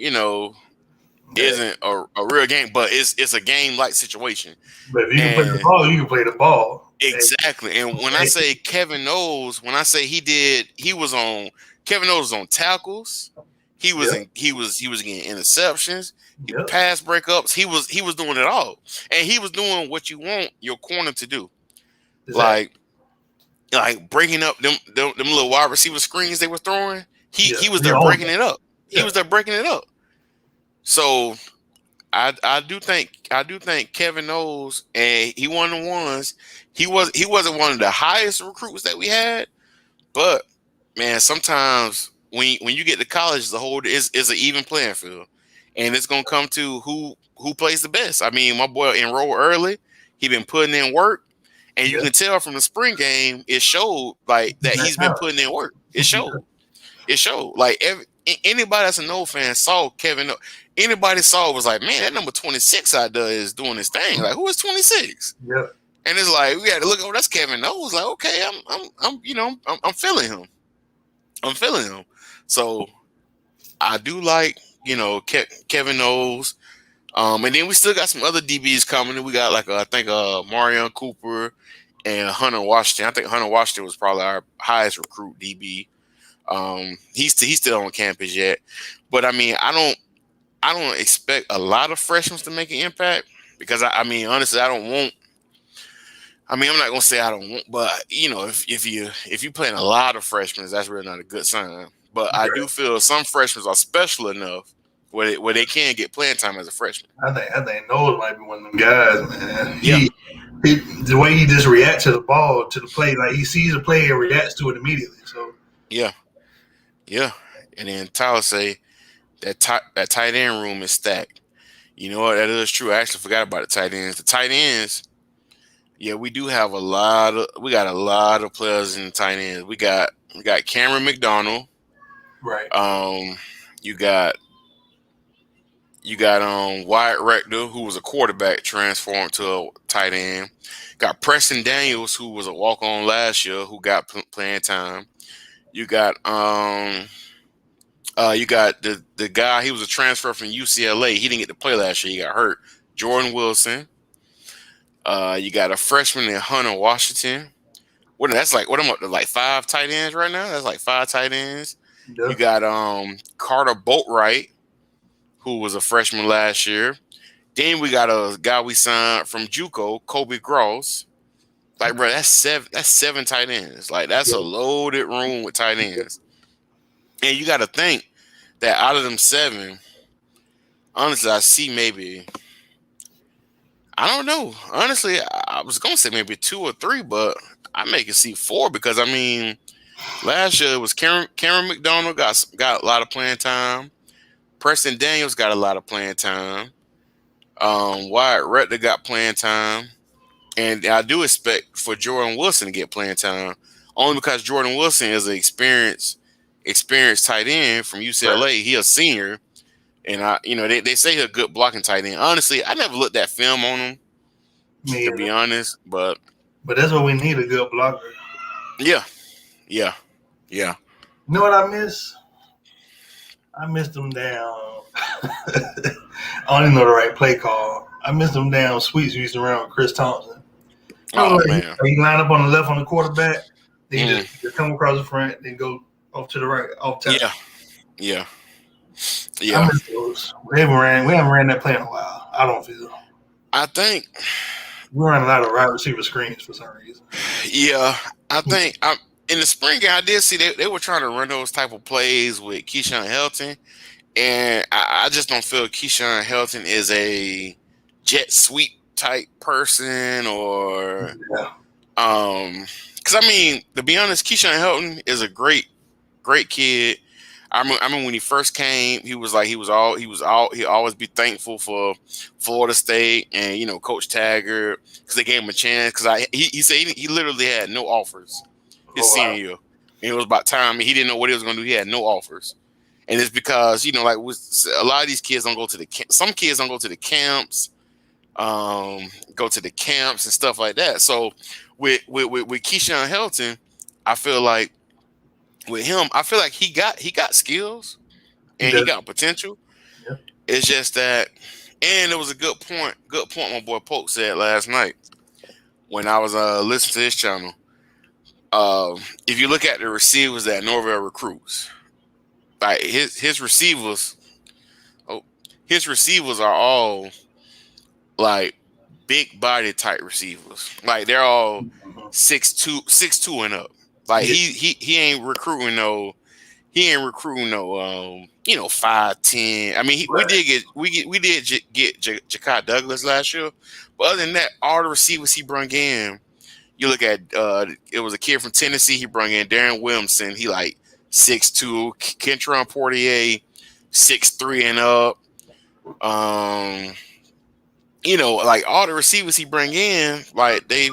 isn't a real game, but it's a game like situation. But if you can play the ball, you can play the ball. Exactly. And when I say Kevin knows, when I say Kevin knows was on tackles, he was getting interceptions, pass breakups, he was doing it all. And he was doing what you want your corner to do. Exactly. Like breaking up them little wide receiver screens they were throwing. He was there breaking it up. He was there breaking it up. So I do think Kevin knows, and he one of the ones. He wasn't one of the highest recruits that we had, but man, sometimes when you get to college, it's an even playing field. and it's gonna come to who plays the best. I mean, my boy enrolled early. He been putting in work, and you Yeah. can tell from the spring game. It showed like that That he's been talent. putting in work. It showed. It showed. Like anybody that's a No fan saw Kevin. Anybody saw was like, man, that number 26 out there is doing his thing. Like, who is 26? Yeah. And it's like we had to look over. That's Kevin Knowles. Like, okay, I'm feeling him. I'm feeling him. So I do like Kevin Knowles. And then we still got some other DBs coming. We got like I think Marion Cooper and Hunter Washington. I think Hunter Washington was probably our highest recruit DB. He's still on campus yet, but I mean I don't expect a lot of freshmen to make an impact because I mean honestly I don't want. I mean I'm not gonna say I don't want, but if you playing a lot of freshmen, that's really not a good sign. But I do feel some freshmen are special enough where they can get playing time as a freshman. I think Knowles might be one of them guys, man. Yeah, He the way he just reacts to the ball, to the play, like he sees the play and reacts to it immediately. So yeah, yeah. And then Tyler say that tight end room is stacked. You know what? That is true. I actually forgot about the tight ends. The tight ends, yeah, we do have we got a lot of players in the tight ends. We got Cameron McDonald. right. You got Wyatt Rector, who was a quarterback transformed to a tight end. Got Preston Daniels, who was a walk on last year, who got playing time. You got the guy, he was a transfer from UCLA. He didn't get to play last year. He got hurt. Jordan Wilson. You got a freshman in Hunter Washington. What I'm up to like 5 tight ends right now? That's like 5 tight ends. Yeah. You got Carter Boatwright, who was a freshman last year. Then we got a guy we signed from JUCO, Kobe Gross. Like, bro, that's 7 tight ends. Like, that's a loaded room with tight ends. And you got to think that out of them 7, honestly, I see maybe, I don't know. Honestly, I was going to say maybe 2 or 3, but I make it see 4 because, I mean, last year it was Cameron McDonald got a lot of playing time. Preston Daniels got a lot of playing time. Wyatt Rector got playing time. And I do expect for Jordan Wilson to get playing time, only because Jordan Wilson is an experienced tight end from UCLA. Right. He a senior, and they say he's a good blocking tight end. Honestly, I never looked at film on him, to be honest. But that's what we need, a good blocker. Yeah. You know what I miss? I missed them down. I don't even know the right play call. I missed them down sweeps we used to run with Chris Thompson. Man. He line up on the left on the quarterback, then you just come across the front, then go off to the right, off top. Yeah. I miss those. We haven't ran that play in a while. I don't feel. I think we ran a lot of wide receiver screens for some reason. Yeah, I think in the spring game I did see they were trying to run those type of plays with Keyshawn Helton, and I just don't feel Keyshawn Helton is a jet sweep type person, or because I mean, to be honest, Keyshawn Helton is a great kid. I mean, when he first came, he always be thankful for Florida State and Coach Taggart because they gave him a chance. Because he said he literally had no offers his senior year, and it was about time. He didn't know what he was going to do. He had no offers, and it's because like a lot of these kids don't go to some kids don't go to the camps, go to the camps and stuff like that. So with Keyshawn Helton, I feel like. With him, I feel like he got skills and he got potential. Yeah. It's just that, and it was a good point my boy Polk said last night when I was listening to his channel. If you look at the receivers that Norvell recruits, like his receivers are all like big body type receivers. Like they're all 6'2" and up. Like he ain't recruiting no 5'10". I mean we did get Ja'Kai Douglas last year, but other than that, all the receivers he brung in, you look at it was a kid from Tennessee he brung in, Darren Williamson. He like 6'2", Kentron Portier 6'3" and up. Like all the receivers he bring in, like they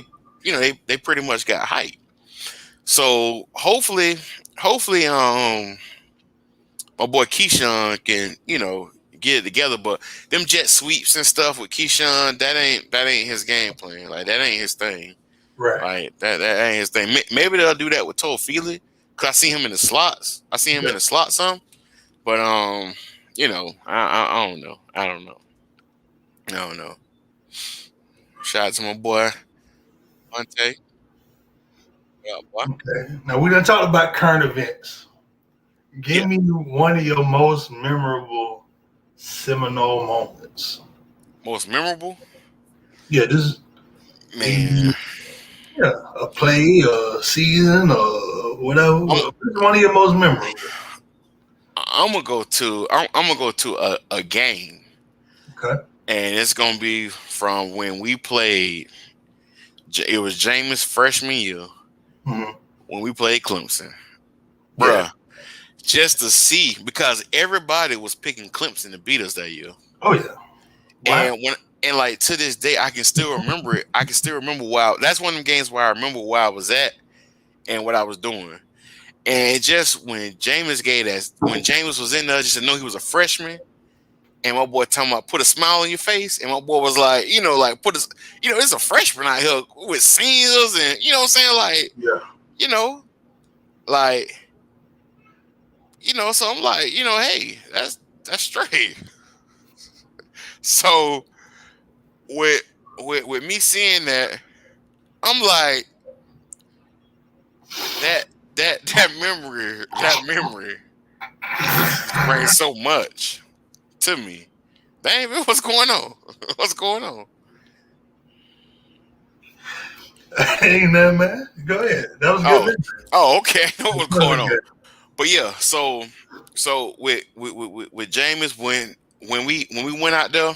pretty much got hype. So hopefully, my boy Keyshawn can, get it together. But them jet sweeps and stuff with Keyshawn, that ain't his game plan. Like that ain't his thing. Right. Like that ain't his thing. Maybe they'll do that with Feely, cause I see him in the slots. I see him in the slot some. But I don't know. I don't know. Shout out to my boy Monte. Yeah, boy. Okay. Now we done talked about current events. Give me one of your most memorable Seminole moments. Most memorable? Yeah, this Man. Yeah, a play, a season, or whatever. What's one of your most memorable? I'm gonna go to a game. Okay. And it's gonna be from when we played. It was Jameis' freshman year when we played Clemson, bruh. Just to see, because everybody was picking Clemson to beat us that year. Oh yeah. Wow. And like to this day, I can still remember it. I can still remember that's one of the games where I remember where I was at and what I was doing. And it just when Jameis was in there, just to know he was a freshman. And my boy talking about put a smile on your face. And my boy was like, it's a freshman out here with seniors and, you know what I'm saying? So I'm like, hey, that's straight. So with me seeing that, I'm like, that memory brings so much to me. Dang, what's going on? What's going on? Ain't nothing, man. Go ahead. That was good. Oh, okay. I know what's going on. But yeah, so with Jameis, when we went out there,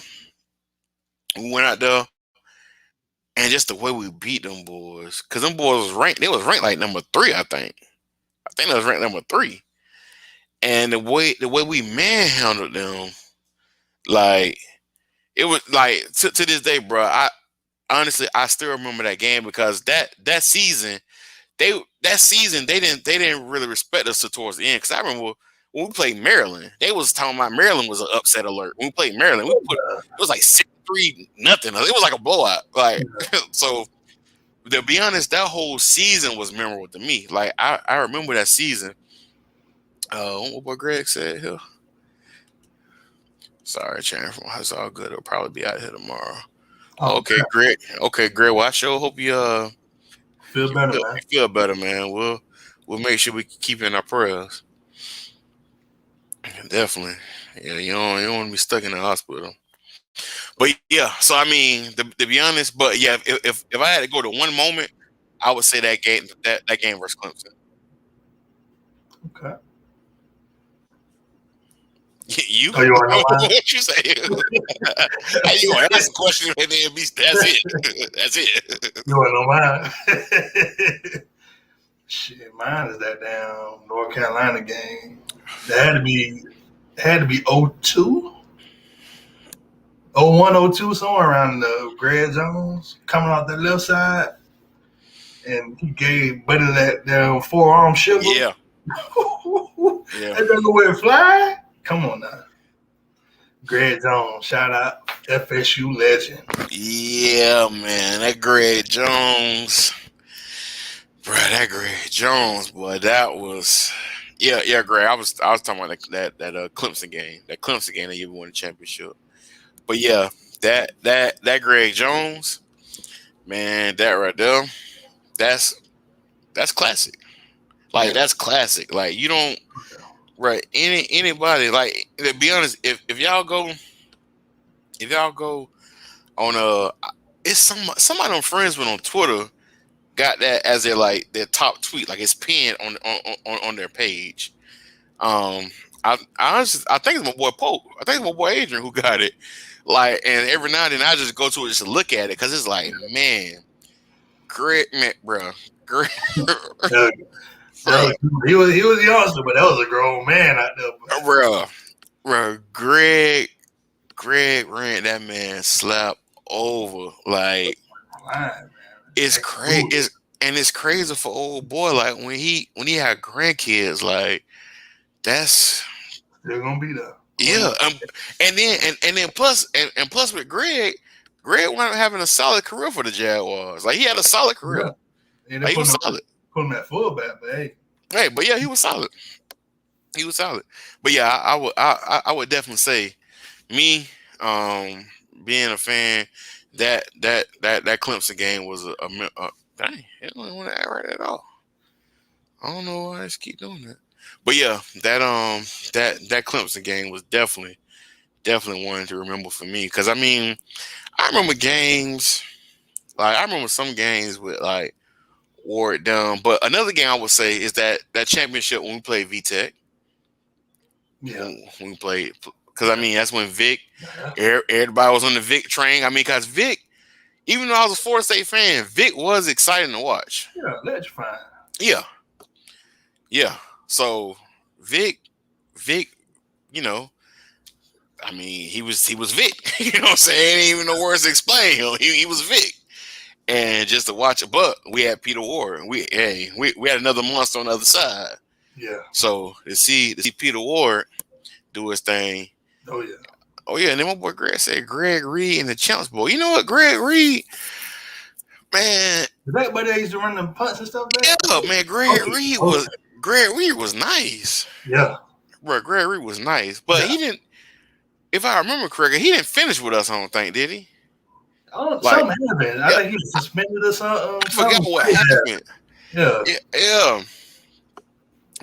and just the way we beat them boys, because them boys they was ranked like number 3, I think. I think they was ranked number 3. And the way we manhandled them, like it was like to this day, bro. I honestly still remember that game because that season they didn't really respect us towards the end. Because I remember when we played Maryland, they was talking about Maryland was an upset alert. When we played Maryland, it was like 6-3-0. It was like a blowout. Like so. To be honest, that whole season was memorable to me. Like I remember that season. What Greg said here. Sorry, Chan. It's all good. It'll probably be out here tomorrow. Okay, Greg. Well, I sure hope you feel better, man. You feel better, man. We'll make sure we keep in our prayers. Definitely. Yeah, you don't want to be stuck in the hospital. But yeah, so I mean, to be honest, but yeah, if I had to go to one moment, I would say that game versus Clemson. Okay. You? Oh, you want to know why? What you say? How you gonna ask a question and then that's it? That's it. You want to know mine? Shit, mine is that damn North Carolina game. That had to be 02? 01, 02, somewhere around the Greg Jones coming off the left side. And he gave Buddy that damn forearm shiver. Yeah. That doesn't wear fly. Come on now. Greg Jones, shout out FSU legend. Yeah, man, that Greg Jones, bro. That Greg Jones, boy, that was Greg. I was talking about that Clemson game, that you won the championship. But yeah, that Greg Jones, man, that right there, that's classic. Like that's classic. Like you don't. Right. Anybody, like, to be honest, if y'all go on it's some of them friends with on Twitter got that as their top tweet, like it's pinned on their page. I honestly think it's my boy Pope. I think it's my boy Adrian who got it. Like, and every now and then I just go to it just to look at it because it's like, man, great man, bro. Great. He was a youngster, but that was a grown man out there. Bro, Greg Greg ran that man slap over. Like Fine, man. it's That's crazy. cool. It's crazy for old boy. Like when he had grandkids, like that's They're gonna be there. yeah. And then plus with Greg wound up having a solid career for the Jaguars. Like he had a solid career. Yeah. And they Like he was solid. put him at fullback, but hey. Hey, but yeah, he was solid. He was solid. But yeah, I would definitely say me, being a fan, that Clemson game was a dang, it don't want to act right at all. I don't know why I just keep doing that. But yeah, that Clemson game was definitely one to remember for me. Cause I mean, I remember games like I remember some games with like wore it down. But another game I would say is that championship when we played VTech. Yeah. When we played, because I mean that's when Vic, Yeah. everybody was on the Vic train. I mean, because Vic, even though I was a Florida State fan, Vic was exciting to watch. Yeah, electrifying. Yeah, yeah. So Vic, you know, I mean, he was Vic. You know what I'm saying? Ain't even no words to explain him. He was Vic. And just to watch it, but we had Peter Ward. We had another monster on the other side. Yeah. So to see Peter Ward do his thing. Oh yeah. Oh yeah, and then my boy Greg said Greg Reed and the Champs Bowl. You know what, Greg Reed, man. Is that why they used to run them punts and stuff back? Yeah, man. Greg Reed was nice. Yeah. Bro, Greg Reed was nice, but he didn't. If I remember correctly, he didn't finish with us. I don't think, did he? Something happened. I think he was suspended or something. I forgot what happened. Yeah.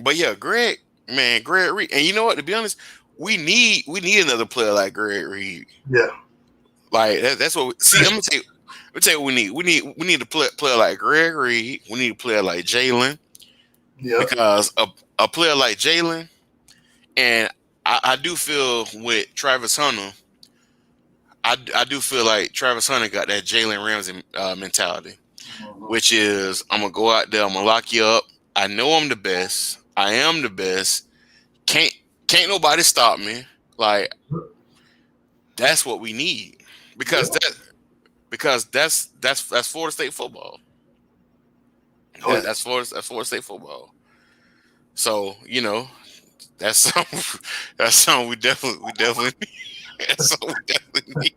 But yeah, Greg Reed, and you know what? To be honest, we need another player like Greg Reed. Yeah. Like that's what. I'm gonna tell you what we need. We need a player like Greg Reed. We need a player like Jalen. Yeah. Because a player like Jalen, and I do feel with Travis Hunter. I do feel like Travis Hunter got that Jalen Ramsey mentality, which is I'm gonna go out there, I'm gonna lock you up. I know I'm the best. I am the best. Can't nobody stop me. Like that's what we need because that's Florida State football. Oh, That's Florida State football. So you know that's something we definitely that's something we definitely need.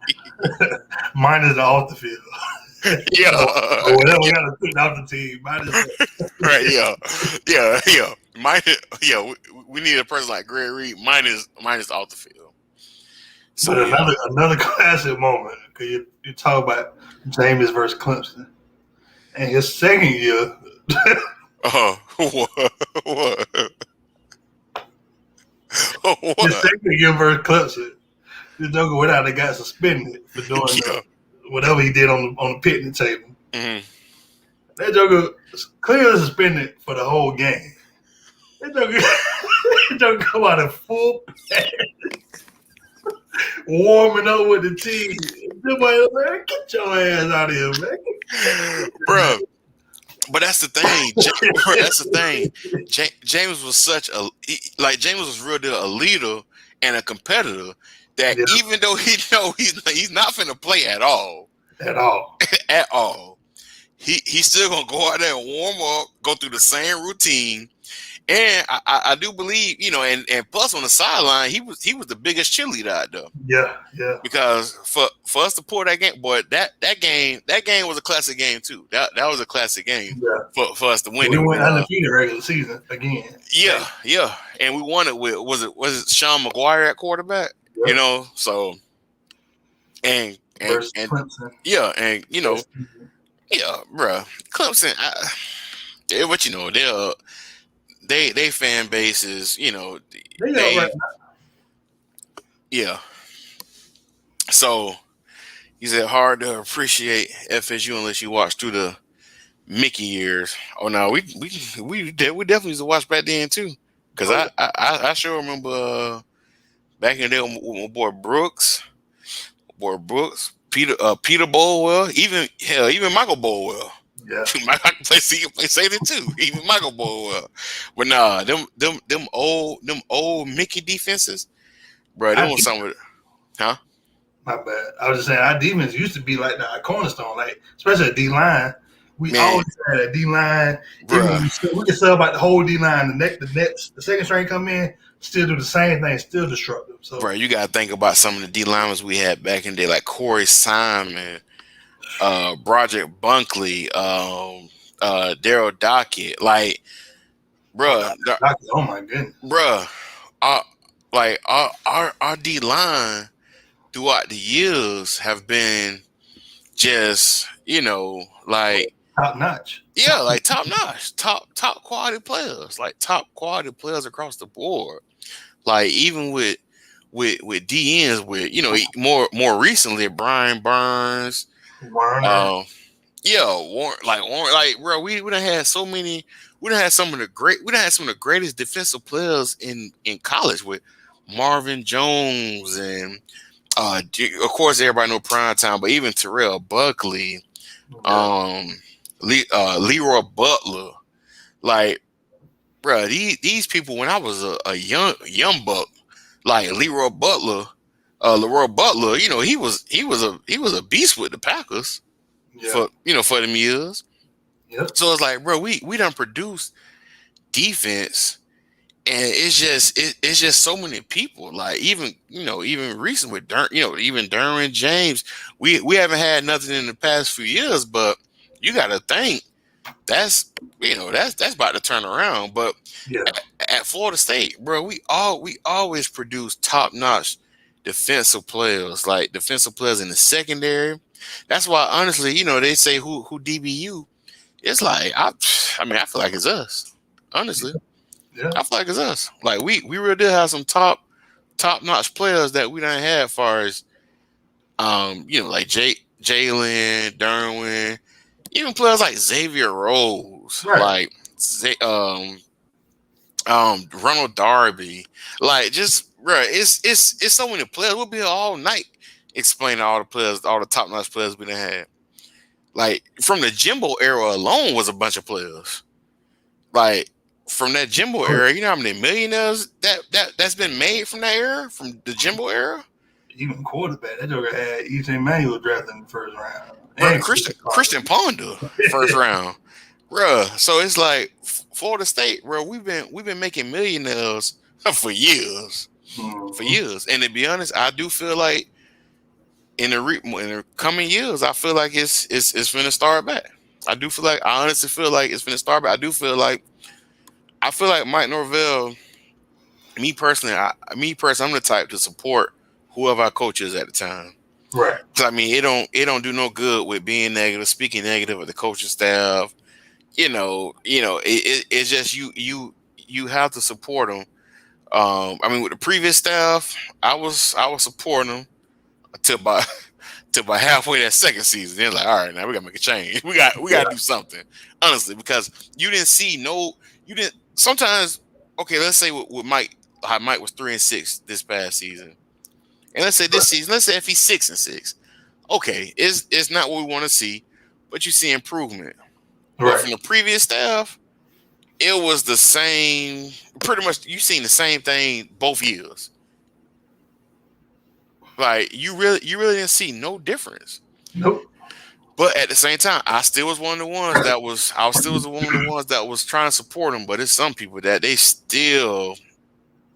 Mine is off the field. Yeah. Or whatever we got to put off the team. Mine is Right. Yeah. Mine. Yeah. We need a person like Greg Reed. Mine is off the field. So but another classic moment because you talk about James versus Clemson, and his second year. What? His second year versus Clemson, this joker went out and got suspended for doing whatever he did on the picnic table. Mm-hmm. That joker was clearly suspended for the whole game. That joker come out in full pants, warming up with the team. Somebody man, get your ass out of here, man. Bro. But that's the thing. That's the thing. James was James was real deal a leader and a competitor that even though he know he's not finna play at all. At all. He's still gonna go out there and warm up, go through the same routine. And I do believe, and plus on the sideline, he was the biggest cheerleader out there. Yeah. Because for us to pull that game, boy, that game was a classic game too. That was a classic game for us to win. We went undefeated regular season again. Yeah. And we won it with was it Sean McGuire at quarterback? Yeah. So and Clemson. Yeah, and bro, Clemson. But they fan bases, yeah. So he said hard to appreciate FSU unless you watch through the Mickey years. Oh no, we definitely used to watch back then too. Cause I sure remember back in the day with my boy Brooks, Peter Bolwell, even Michael Bolwell. Yeah, I can play safety too. Even Michael Bolwell. But nah, them old Mickey defenses, bro. Them was something. Huh? My bad. I was just saying our defense used to be like the cornerstone, like especially D line. We Man, always had a D line. Even when bruh, we could sub out the whole D line. The second string come in, still do the same thing, still destructive. So bruh, you gotta think about some of the D linemen we had back in the day, like Corey Simon, Broderick Bunkley, Daryl Dockett. Like, bruh, oh my goodness, bruh, our, like our D line throughout the years have been just, like, top notch. yeah, like top notch, top quality players, like top quality players across the board. Like even with DNs, with more recently Brian Burns, Warner, uh, yeah, Warren, like bro, we done had so many. We done had some of the greatest defensive players in college with Marvin Jones and of course everybody know prime time, but even Terrell Buckley, yeah, um, Leroy Butler, like, bro, these people when I was a young buck, like Leroy Butler, he was a beast with the Packers yeah, for them years. yep, So it's like, bro, we done produced defense, and it's just so many people. Like even recent with even Derwin James, we haven't had nothing in the past few years, but you got to think that's that's about to turn around. But yeah, at Florida State, bro, we always produce top notch defensive players, like defensive players in the secondary. That's why honestly, they say who DBU. It's like I mean, I feel like it's us. Honestly, yeah. I feel like it's us. Like we really did have some top notch players that we done had, as far as like Jalen, Derwin, even players like Xavier Rose, Right. like Ronald Darby, like just bro, it's so many players. We'll be here all night explaining all the players, all the top notch players we done had. Like from the Jimbo era alone was a bunch of players. Like from that Jimbo era, you know how many millionaires that's been made from that era, from the Jimbo era. Even quarterback, that joker had Ethan Manuel drafted in the first round, Bro, and Christian Ponder, first round. Bruh, so it's like Florida State, bro. We've been making millionaires for years, And to be honest, I do feel like in the coming years, I feel like it's gonna start back. I honestly feel like it's gonna start back. I feel like Mike Norvell. I'm the type to support whoever our coach is at the time. right. I mean, it don't do no good with being negative, speaking negative of the coaching staff. It's just you have to support them. I mean, with the previous staff, I was supporting them until about till about halfway that second season. They're like, all right, now we gotta make a change. We gotta do something, honestly, because you didn't see no, you didn't. Sometimes, okay, let's say with Mike, how Mike was 3-6 this past season, and let's say this season, let's say if he's 6-6, okay, it's not what we want to see, but you see improvement. But Right. from the previous staff, it was the same. Pretty much, you seen the same thing both years. Like you really didn't see no difference. Nope. But at the same time, I still was one of the ones that was. I was still was one of the ones that was trying to support them. But it's some people that they still.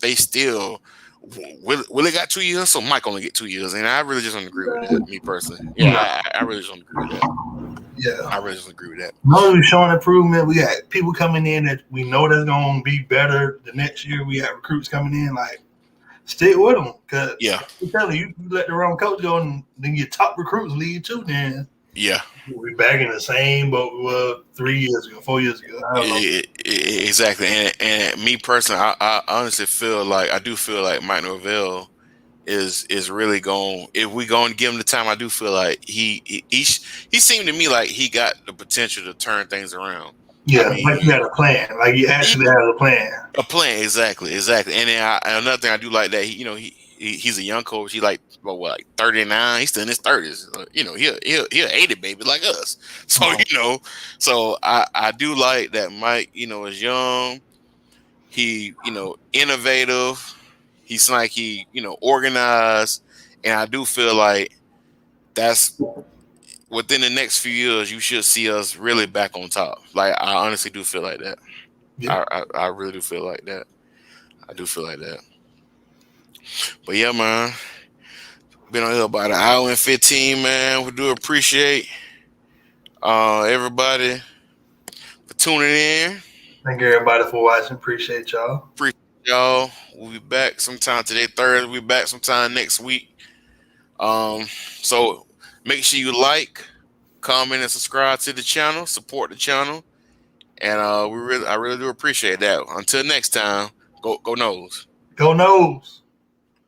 Will it got 2 years? So Mike only get 2 years, and I really just don't agree with that. Me personally, No. yeah, I really just don't agree with that. Yeah. I really just don't agree with that. No, we're showing improvement. We got people coming in that we know that's going to be better the next year. We got recruits coming in. Like, stick with them. Because Yeah, I'm telling you, you let the wrong coach go and then your top recruits leave too, then yeah. we're back in the same boat we were 3 years ago, 4 years ago. I don't know. Exactly, and me personally, I honestly feel like Mike Norvell is really going. If we going to give him the time, I do feel like he seemed to me like he got the potential to turn things around. I Yeah, like you mean, had a plan. Like you actually had a plan. a plan, exactly. And then another thing I do like that he's a young coach. He like 39. He's still in his 30s. He'll 80 baby like us. So so I do like that Mike is young. He innovative. He's like he organized, And I do feel like that's within the next few years, you should see us really back on top. Like, I honestly do feel like that. Yeah. I really do feel like that. I do feel like that. But yeah, man, been on here about an hour and 15, man. We do appreciate everybody for tuning in. Thank you everybody for watching. Appreciate y'all. Appreciate y'all. We'll be back sometime today, Thursday. We'll be back sometime next week. So make sure you like, comment, and subscribe to the channel. Support the channel, and I really do appreciate that. Until next time, go Nose. Go Nose.